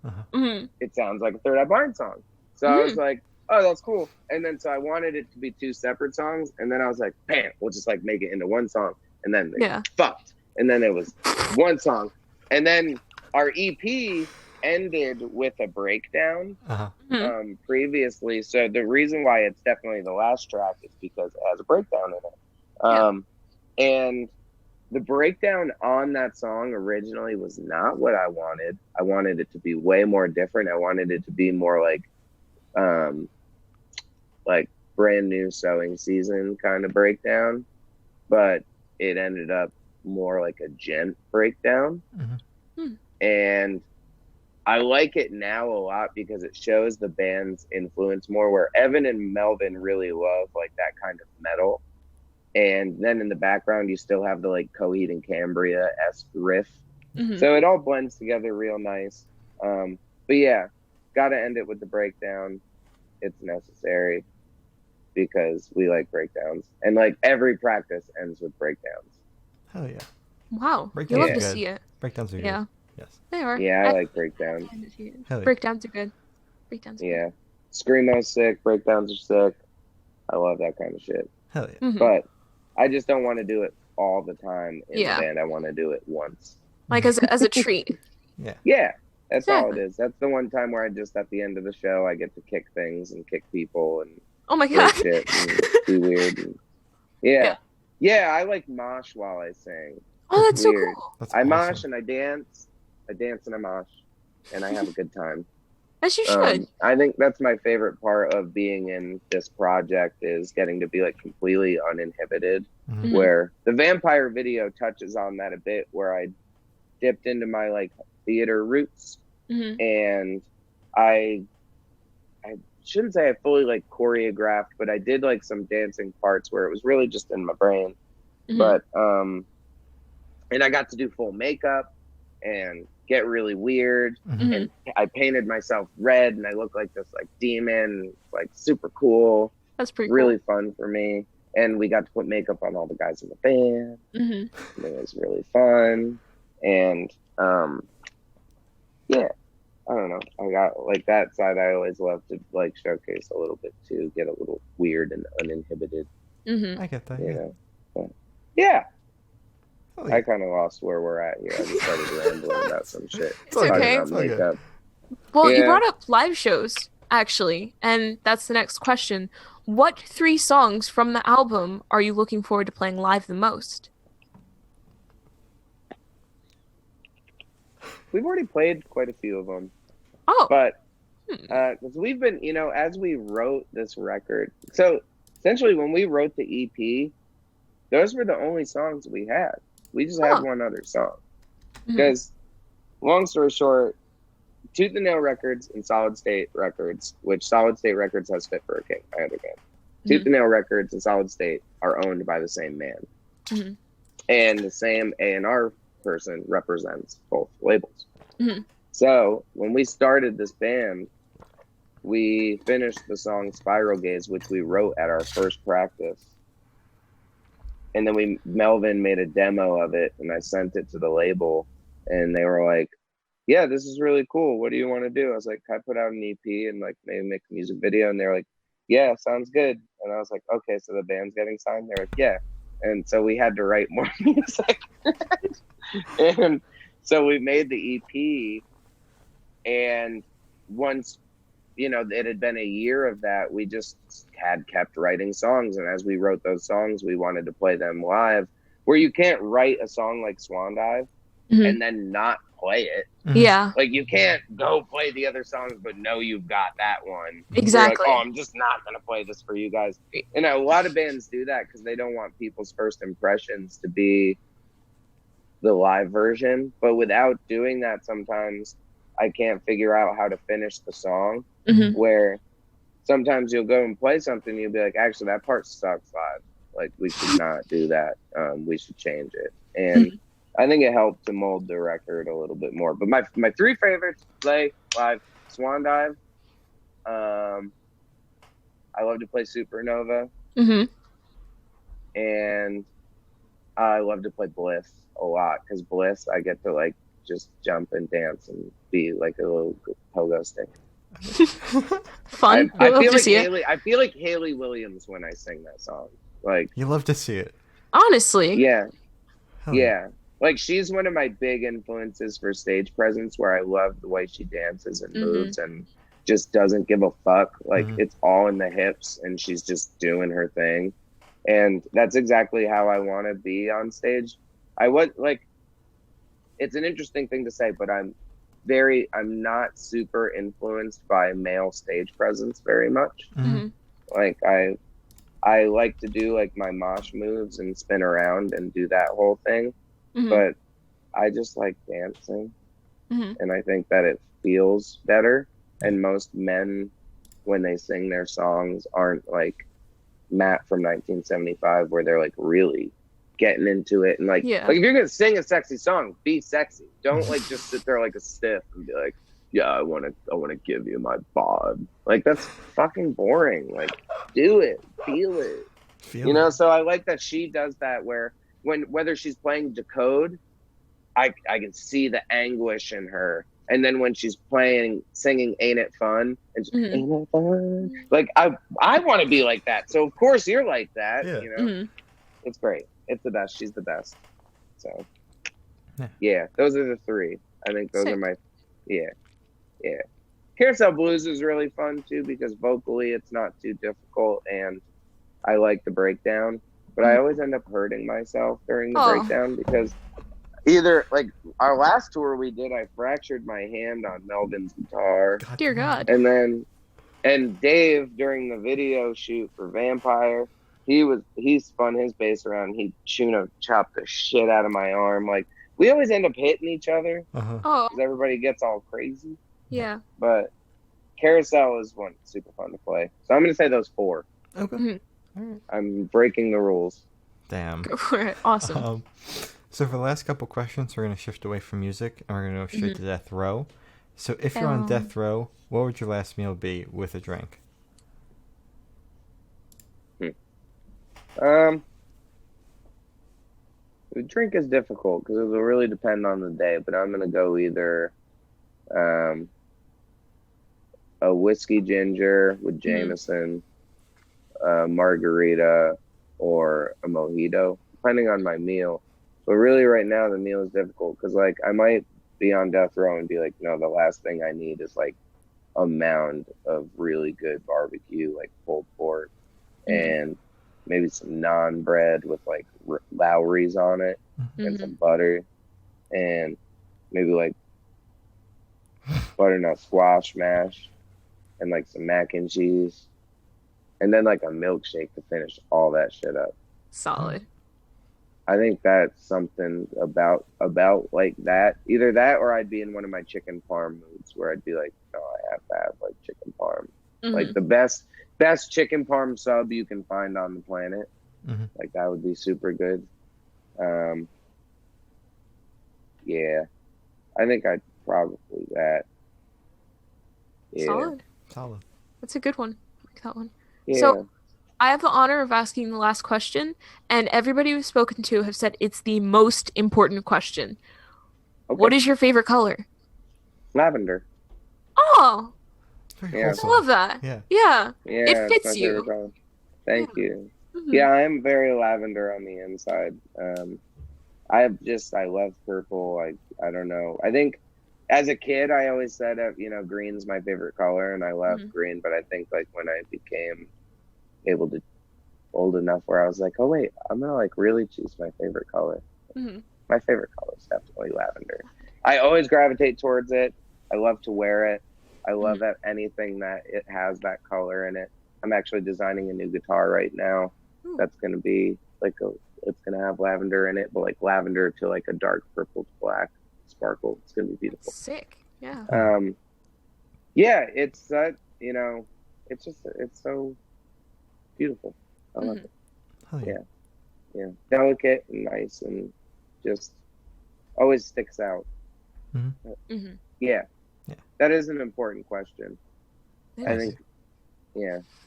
it sounds like a Third Eye Blind song. So I was like, oh, that's cool. And then so I wanted it to be two separate songs, and then I was like, bam, we'll just like make it into one song. And then they fucked. And then it was one song. And then our EP ended with a breakdown previously. So the reason why it's definitely the last track is because it has a breakdown in it. And the breakdown on that song originally was not what I wanted. I wanted it to be way more different. I wanted it to be more like brand new sewing season kind of breakdown, but it ended up more like a gent breakdown. And I like it now a lot because it shows the band's influence more, where Evan and Melvin really love like that kind of metal. And then in the background, you still have the like Coheed and Cambria-esque riff. So it all blends together real nice. But yeah, got to end it with the breakdown. It's necessary because we like breakdowns. And like every practice ends with breakdowns. Hell yeah. Wow. Breakdowns You love are to good. see it. Breakdowns are good. Yeah. Yes. They are. Yeah, I like breakdowns. Hell yeah. Breakdowns are good. Breakdowns are Yeah. Screamo's sick. Breakdowns are sick. I love that kind of shit. Hell yeah. But I just don't want to do it all the time in Yeah. the band. I want to do it once. like as a treat. Yeah. Yeah. That's all it is. That's the one time where I just, at the end of the show, I get to kick things and kick people and Oh my break god. shit and be weird. And, yeah, I like mosh while I sing. Oh, that's so Weird. cool. That's I awesome. mosh and I dance. I dance and I mosh. And I have a good time. As you should. I think that's my favorite part of being in this project is getting to be like completely uninhibited. Mhm. Where the vampire video touches on that a bit, where I dipped into my like theater roots, and I shouldn't say I fully like choreographed, but I did like some dancing parts where it was really just in my brain. But and I got to do full makeup and get really weird, and I painted myself red and I look like this like demon, like super cool. That's pretty really fun for me. And we got to put makeup on all the guys in the band. cool. And it was really fun. And yeah, I don't know. I got like that side I always love to like showcase a little bit too, get a little weird and uninhibited. I get that. You Yeah. know? But, yeah. Oh, I kind of lost where we're at here. I just started rambling about some shit. It's okay. Talking about makeup. Well, you Yeah. brought up live shows, actually, and that's the next question. What 3 songs from the album are you looking forward to playing live the most? We've already played quite a few of them. Oh. But because we've been, you know, as we wrote this record, so essentially when we wrote the EP, those were the only songs we had. We just had one other song. Because, long story short, Tooth and Nail Records and Solid State Records, which Solid State Records has Fit for a King, I understand. Tooth and Nail Records and Solid State are owned by the same man. And the same A&R person represents both labels. So when we started this band, we finished the song Spiral Gaze, which we wrote at our first practice. And then Melvin made a demo of it and I sent it to the label and they were like, yeah, this is really cool. What do you want to do? I was like, can I put out an EP and like maybe make a music video? And they're like, yeah, sounds good. And I was like, okay, so the band's getting signed? They're like, yeah. And so we had to write more music. And so we made the EP, and once, you know, it had been a year of that, we just had kept writing songs. And as we wrote those songs, we wanted to play them live, where you can't write a song like Swan Dive and then not play it. Yeah. Like you can't go play the other songs, but know you've got that one. Exactly. Like, oh, I'm just not going to play this for you guys. You know, a lot of bands do that because they don't want people's first impressions to be the live version. But without doing that, sometimes I can't figure out how to finish the song. Where sometimes you'll go and play something and you'll be like, actually, that part sucks live. Like, we should not do that. We should change it. And I think it helped to mold the record a little bit more. But my 3 favorites play live: Swan Dive. I love to play Supernova. And I love to play Bliss a lot, because Bliss, I get to like just jump and dance and be like a little pogo stick. Fun. I Love feel to like see it. I feel like Haley Williams when I sing that song. Like, You love to see it. Honestly. yeah, Hell yeah. Like, she's one of my big influences for stage presence, where I love the way she dances and moves and just doesn't give a fuck. Like, it's all in the hips and she's just doing her thing. And that's exactly how I want to be on stage. I would like, it's an interesting thing to say, but I'm not super influenced by male stage presence very much. Like, I like to do like my mosh moves and spin around and do that whole thing. But I just like dancing. And I think that it feels better. And most men, when they sing their songs, aren't like Matt from 1975, where they're like really getting into it. And like, like if you're gonna sing a sexy song, be sexy. Don't like just sit there like a stiff and be like, yeah, I want to give you my bod. Like, that's fucking boring. Like, do it, feel it. You know, so I like that she does that, where whether she's playing Decode, I can see the anguish in her. And then when she's singing Ain't It Fun? And she, Ain't it fun? Like, I want to be like that. So, of course, you're like that. You know? It's great. It's the best. She's the best. So, yeah, those are the 3. I think those are my Yeah, yeah. Carousel Blues is really fun too because vocally it's not too difficult and I like the breakdown. But I always end up hurting myself during the Oh. breakdown because either like our last tour we did, I fractured my hand on Melvin's guitar, Dear God. and Dave during the video shoot for Vampire, he spun his bass around. He chopped the shit out of my arm. Like we always end up hitting each other Uh-huh. Oh, because everybody gets all crazy. yeah. But Carousel is one super fun to play. So I'm gonna say those 4. Okay. Mhm. All right. I'm breaking the rules. Damn. Go for it. Awesome. So for the last couple questions, we're going to shift away from music, and we're going to go straight to death row. So if you're on death row, what would your last meal be with a drink? The drink is difficult because it will really depend on the day, but I'm gonna go either a whiskey ginger with Jameson, margarita, or a mojito, depending on my meal. But really, right now the meal is difficult because like I might be on death row and be like, no, the last thing I need is like a mound of really good barbecue, like pulled pork, and maybe some naan bread with like Lowry's on it and some butter, and maybe like butternut squash mash and like some mac and cheese, and then like a milkshake to finish all that shit up. Solid. I think that's something about like that. Either that or I'd be in one of my chicken parm moods where I'd be like, no, I have to have like chicken parm. Like the best chicken parm sub you can find on the planet. Like that would be super good. Yeah, I think I'd probably that. Yeah. Solid. That's a good one. I like that one. Yeah. So I have the honor of asking the last question, and everybody we've spoken to have said it's the most important question. Okay. What is your favorite color? Lavender. Oh, Very I wholesome. love that. Yeah. Yeah, It fits it's my you. favorite color. Thank you. Mhm. Yeah, I'm very lavender on the inside. I love purple. I don't know. I think as a kid, I always said, green's my favorite color, and I love green. But I think like when I became old enough where I was like, oh wait, I'm gonna like really choose my favorite color. My favorite color is definitely lavender. I always gravitate towards it. I love to wear it. I love that anything that it has that color in it. I'm actually designing a new guitar right now. That's gonna be like it's gonna have lavender in it, but like lavender to like a dark purple to black sparkle. It's gonna be beautiful. Sick. Yeah. Yeah, it's that, it's so beautiful. I love it. Oh, yeah. Yeah. Delicate and nice and just always sticks out. Yeah. That is an important question. Yeah. I think,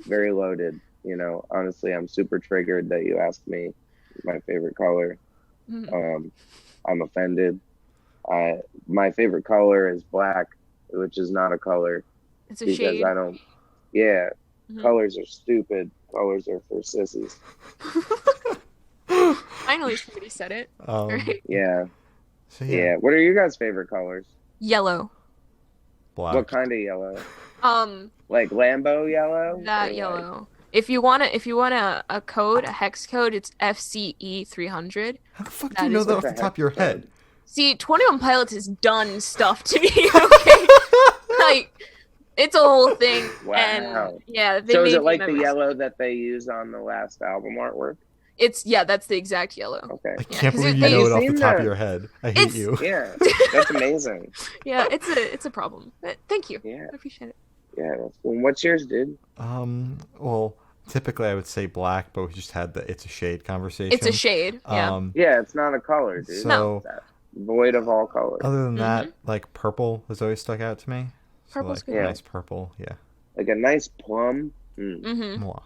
very loaded. Honestly, I'm super triggered that you asked me my favorite color. I'm offended. My favorite color is black, which is not a color. It's a because shade. I don't. Yeah, colors are stupid. Colors are for sissies. Finally, somebody said it. Right? Yeah. So Yeah. What are your guys' favorite colors? Yellow. Black. What kind of yellow? Like Lambo yellow? that yellow. If you want a code, a hex code, it's FCE 300. How the fuck do you know that off the top of your head? See, 21 Pilots has done stuff to me. Okay, like it's a whole thing. Wow. And yeah, they So is made it like me the memorize. yellow that they use on the last album artwork? That's the exact yellow. Okay. I can't 'cause believe you have know you it off the seen top of that? your head. I hate you. Yeah, that's amazing. Yeah, it's a problem. But thank you. Yeah. I appreciate it. Yeah, that's cool. What's yours, dude? Well, typically I would say black, but we just had the it's a shade conversation. It's a shade. Yeah. Yeah, it's not a color, dude. So It's void of all color. other than that, like purple has always stuck out to me. So Purple's like good. Yeah. nice purple, yeah. Like a nice plum. Mwah.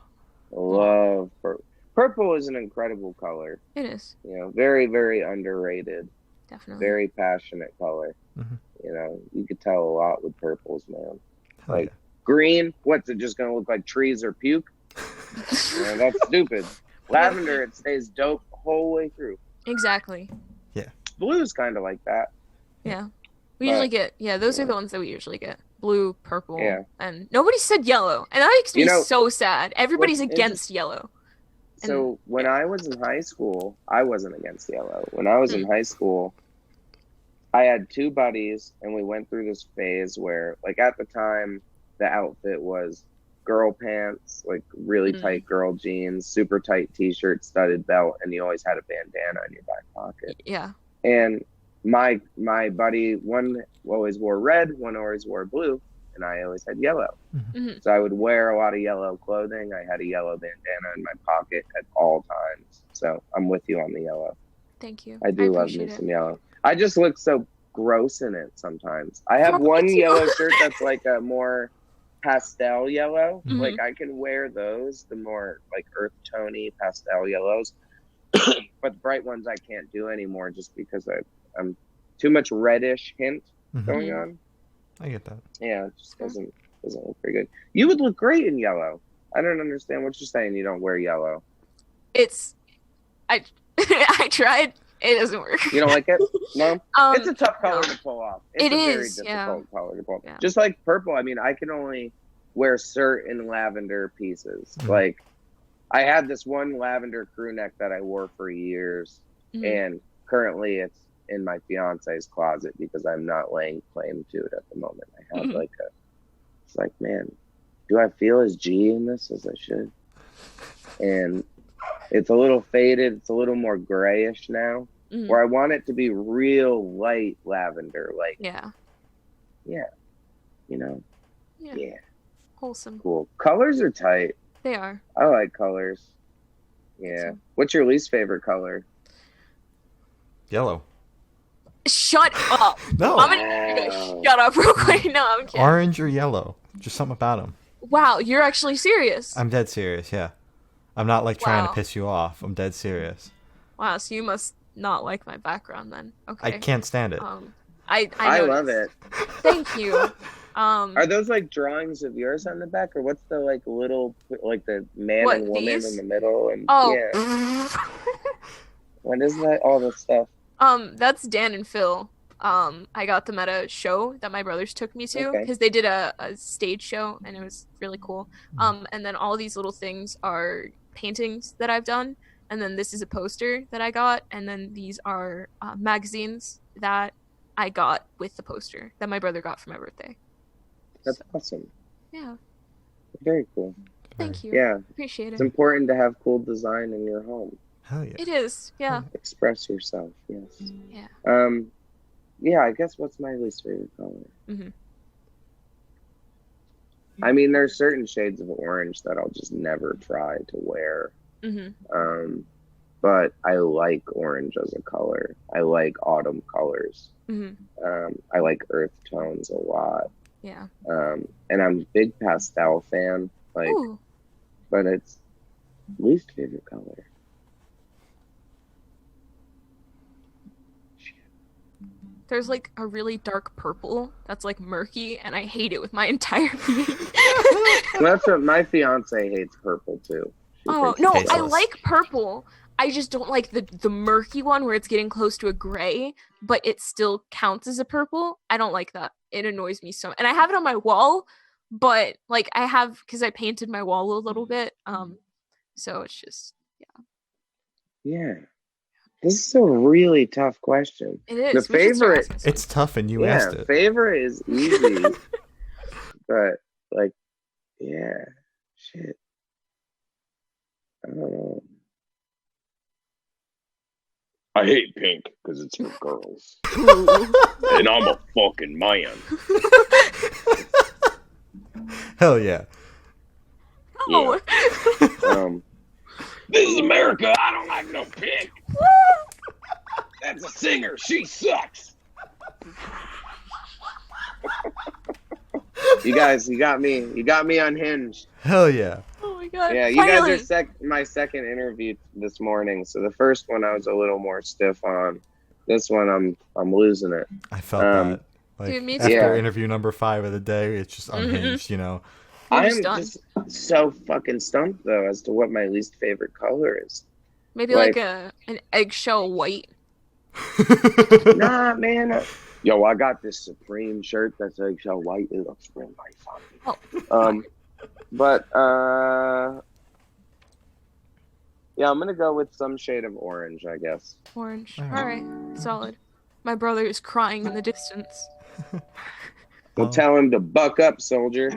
Love purple. Purple is an incredible color. It is Very, very underrated. definitely. Very passionate color. You could tell a lot with purples, man. Hell Like green, what's it just gonna look like trees or puke? That's stupid. Lavender, it stays dope the whole way through. Exactly. Blue's kind of like that. Yeah. We usually But get, those are yeah, the ones that we usually get. Blue, purple, yeah. and nobody said yellow. And that makes You me know so sad. Everybody's what's against interesting? yellow. And So when yeah. I was in high school, I wasn't against yellow. When I was in Mm, high school, I had two buddies, and we went through this phase where, like, at the time, the outfit was girl pants, like really mm, tight girl jeans, super tight t-shirt, studded belt, and you always had a bandana in your back pocket. yeah. And my buddy, one always wore red, one always wore blue, and I always had yellow. Hmm. So I would wear a lot of yellow clothing. I had a yellow bandana in my pocket at all times. So I'm with you on the yellow. Thank you. I I do love me appreciate it. some yellow. I just look so gross in it sometimes. I have Probably one too. yellow shirt that's like a more pastel yellow. Mhm. Like I can wear those, the more like earth tony pastel yellows. But the bright ones I can't do anymore just because I'm too much reddish hint going Mhm. on. I get that. Yeah, it just doesn't look very good. You would look great in yellow. I don't understand what you're saying. You don't wear yellow. It's I I tried. It doesn't work. You don't like it? No? It's a tough color no. to pull off. It's It a very is, yeah. difficult color to pull off. Yeah. Just like purple. I mean, I can only wear certain lavender pieces. Mhm. Like, I had this one lavender crew neck that I wore for years, Mhm. and currently it's in my fiance's closet because I'm not laying claim to it at the moment. I have Mhm. it's like, man, do I feel as G in this as I should? And it's a little faded. It's a little more grayish now. Mhm. Where I want it to be real light lavender, like, Yeah. you know, Yeah. yeah, Wholesome. cool. Colors are tight. They are. I like colors. Yeah. So- What's your least favorite color? Yellow. Shut up. No. I'm gonna Wow. shut up real quick. No, I'm kidding. Orange or yellow. Just something about them. Wow, you're actually serious. I'm dead serious, yeah. I'm not like trying to Wow. piss you off. I'm dead serious. Wow, so you must not like my background then. Okay. I can't stand it. I love noticed. it. Thank you. Are those like drawings of yours on the back, or what's the like little like the man What, and woman these? in the middle? And Oh. yeah, what is that? All this stuff. That's Dan and Phil. I got them at a show that my brothers took me to Okay. because they did a stage show and it was really cool. And then all these little things are paintings that I've done, and then this is a poster that I got, and then these are magazines that I got with the poster that my brother got for my birthday. That's So, awesome. yeah, Very cool. thank you. Yeah, Appreciate it's it. important to have cool design in your home. Hell yeah. It is, yeah. Express yourself. Yes. Yeah. Yeah. I guess what's my least favorite color? Mhm. I mean, there's certain shades of orange that I'll just never try to wear. Mhm. But I like orange as a color. I like autumn colors. Mhm. I like earth tones a lot. Yeah. And I'm a big pastel fan. Like, Ooh. but it's least favorite color. There's like a really dark purple that's like murky, and I hate it with my entire being. Well, that's what my fiance hates purple too. She Oh thinks no, it's I tasteless. like purple. I just don't like the murky one where it's getting close to a gray, but it still counts as a purple. I don't like that. It annoys me so. And I have it on my wall, but like I have because I painted my wall a little bit. So it's just Yeah. This is a really tough question. it is. The We should start favorite- asking some. It's tough and you asked it. Favorite is easy. But like, yeah, shit. I don't know. I hate pink because it's for girls, and I'm a fucking man. Hell yeah. Oh. This is America. I don't like no pink. That's a singer. She sucks. You guys, you got me unhinged. Hell yeah. Oh my god. Yeah, you Finally. guys are my second interview this morning. So the first one I was a little more stiff on. This one I'm losing it. I felt that. Like, Dude, me too. after Yeah. interview number 5 of the day, it's just unhinged, you know. We're I'm just done. just so fucking stumped though as to what my least favorite color is. Maybe like- like an eggshell white. Nah, man. Yo, I got this Supreme shirt that's like so white it looks real nice on me. Oh, But yeah, I'm gonna go with some shade of orange, I guess. orange. All All right, solid. My brother is crying in the distance. Well, tell him to buck up, soldier.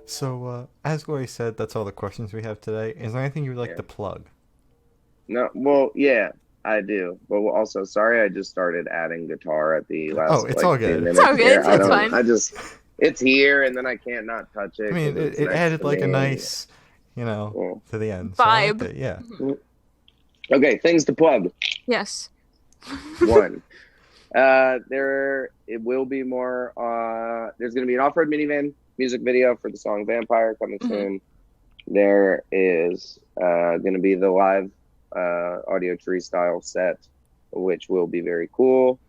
So, as Glory said, that's all the questions we have today. Is there anything you would like to plug? No, well, yeah, I do. But also, sorry, I just started adding guitar at the last. Oh, it's all good. It's all good. It's fine. It's here, and then I can't not touch it. I mean, it added like a nice, to the end. So I liked Vibe. it, yeah. Okay, things to plug. Yes. One. It will be more. There's going to be an Off Road Minivan music video for the song Vampire coming soon. There is going to be the live audio tree style set, which will be very cool.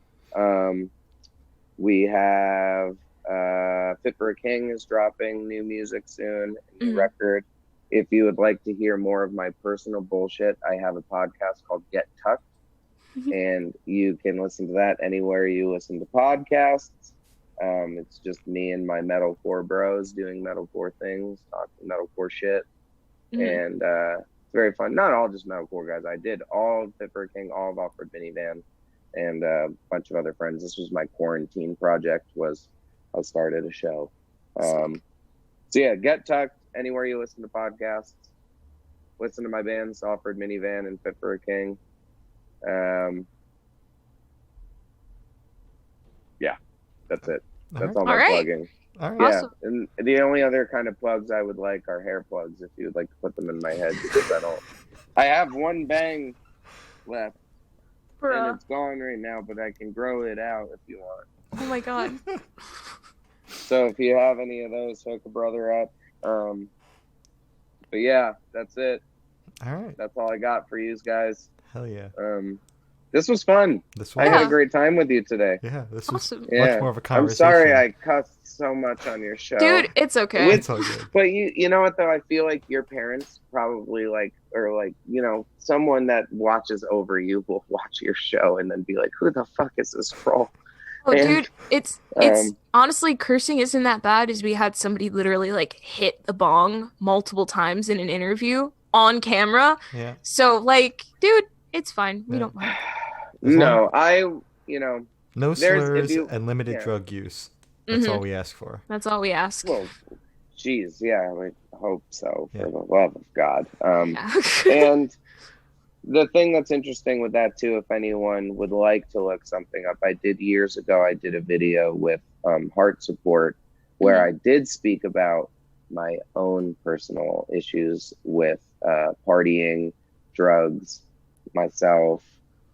We have Fit for a King is dropping new music soon, a new record. If you would like to hear more of my personal bullshit, I have a podcast called Get Tucked. And you can listen to that anywhere you listen to podcasts. It's just me and my metalcore bros doing metalcore things, talking metalcore shit. And it's very fun. Not all just metalcore guys. I did all of Fit for a King, all of Off Road Minivan, and a bunch of other friends. This was my quarantine project. I started a show. So yeah, Get Tucked anywhere you listen to podcasts. Listen to my bands, Off Road Minivan and Fit for a King. Yeah, that's it. That's all my plugging. All right. Yeah, Awesome. and the only other kind of plugs I would like are hair plugs, if you would like to put them in my head, because I have one bang left, and it's gone right now, but I can grow it out if you want. Oh my god. So if you have any of those, hook a brother up. But yeah, that's it. All right. That's all I got for you guys. Hell yeah. This was fun. I had a great time with you today. Yeah, this was Awesome. much more of a conversation. I'm sorry I cussed so much on your show. Dude, it's okay. It's all good. But you know what though? I feel like your parents probably someone that watches over you will watch your show and then be like, "Who the fuck is this troll?" Oh, dude, it's honestly, cursing isn't that bad. As we had somebody literally like hit the bong multiple times in an interview on camera. Yeah. So like, dude, it's fine. We don't mind. No, no slurs and limited drug use. That's all we ask for. That's all we ask. Well, geez, yeah, I hope so, for the love of God. And the thing that's interesting with that too, if anyone would like to look something up, I did years ago, I did a video with Heart Support where I did speak about my own personal issues with partying, drugs, myself.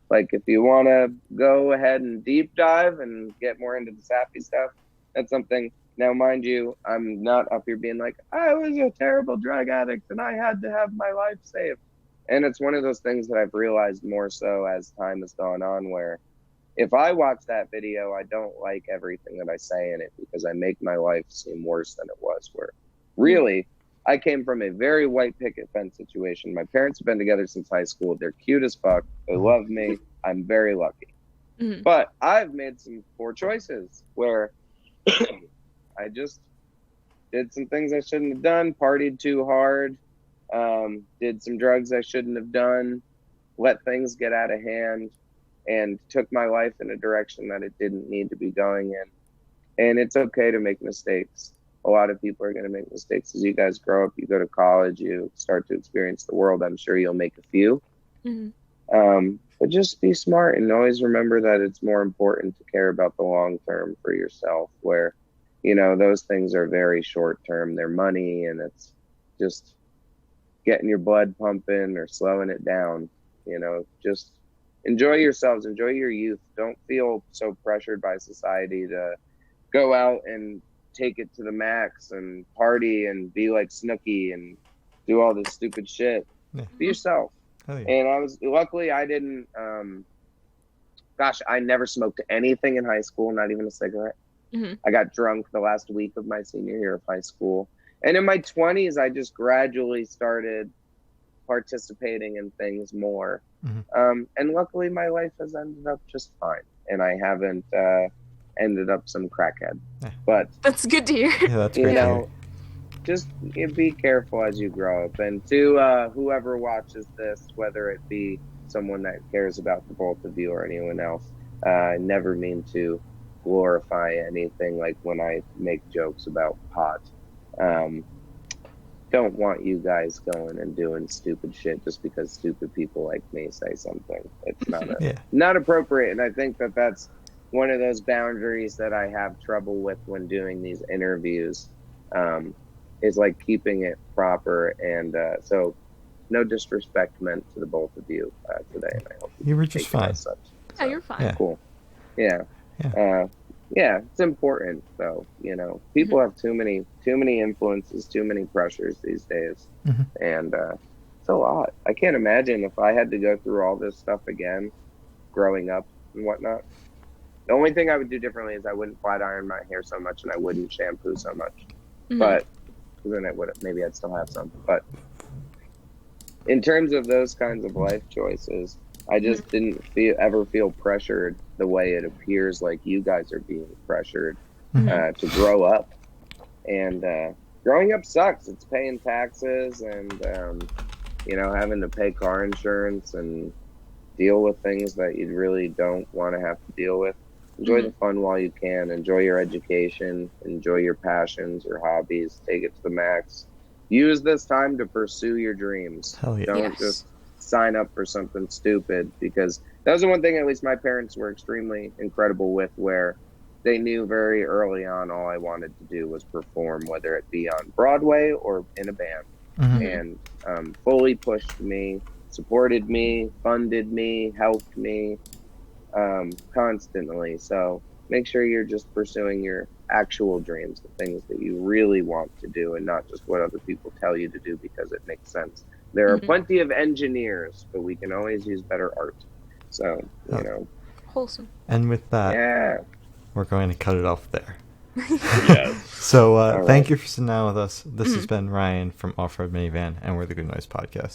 Like, if you want to go ahead and deep dive and get more into the sappy stuff, that's something. Now, mind you, I'm not up here being like, I was a terrible drug addict and I had to have my life saved. And it's one of those things that I've realized more so as time has gone on, where if I watch that video, I don't like everything that I say in it because I make my life seem worse than it was. Where really, I came from a very white picket fence situation. My parents have been together since high school. They're cute as fuck. They love me. I'm very lucky. But I've made some poor choices where I just did some things I shouldn't have done, partied too hard, did some drugs I shouldn't have done, let things get out of hand, and took my life in a direction that it didn't need to be going in. And it's okay to make mistakes. A lot of people are going to make mistakes as you guys grow up. You go to college, you start to experience the world. I'm sure you'll make a few. But just be smart and always remember that it's more important to care about the long term for yourself, where, those things are very short term. They're money, and it's just getting your blood pumping or slowing it down. Just enjoy yourselves, enjoy your youth. Don't feel so pressured by society to go out and take it to the max and party and be like Snooki and do all this stupid shit. Be yourself. And luckily I didn't, I never smoked anything in high school, not even a cigarette. I got drunk the last week of my senior year of high school. And in my 20s, I just gradually started participating in things more. And luckily my life has ended up just fine. and I haven't ended up some crackhead. Yeah. But That's good to hear. Yeah, that's great you to hear. know, just be careful as you grow up. And to whoever watches this, whether it be someone that cares about the both of you or anyone else, I never mean to glorify anything like when I make jokes about pot. Don't want you guys going and doing stupid shit just because stupid people like me say something. It's not appropriate, and I think that that's one of those boundaries that I have trouble with when doing these interviews. Is like keeping it proper, and so no disrespect meant to the both of you today. And I hope you were just fine. Such. Yeah, you're fine. Yeah. Cool. Yeah. Yeah. It's important though. People have too many influences, too many pressures these days, and it's a lot. I can't imagine if I had to go through all this stuff again, growing up and whatnot. The only thing I would do differently is I wouldn't flat iron my hair so much, and I wouldn't shampoo so much. But then maybe I'd still have some. But in terms of those kinds of life choices, I just didn't ever feel pressured the way it appears like you guys are being pressured to grow up. And growing up sucks. It's paying taxes and having to pay car insurance and deal with things that you really don't want to have to deal with. Enjoy the fun while you can. Enjoy your education. Enjoy your passions, your hobbies. Take it to the max. Use this time to pursue your dreams. Hell yeah. Don't just sign up for something stupid, because that was the one thing at least my parents were extremely incredible with, where they knew very early on all I wanted to do was perform, whether it be on Broadway or in a band. And fully pushed me, supported me, funded me, helped me constantly. So make sure you're just pursuing your actual dreams, the things that you really want to do, and not just what other people tell you to do because it makes sense. There are plenty of engineers, but we can always use better art. So, Wholesome. And with that, we're going to cut it off there. Yes. So thank you for sitting down with us. This has been Ryan from Off Road Minivan, and we're the Good Noise Podcast.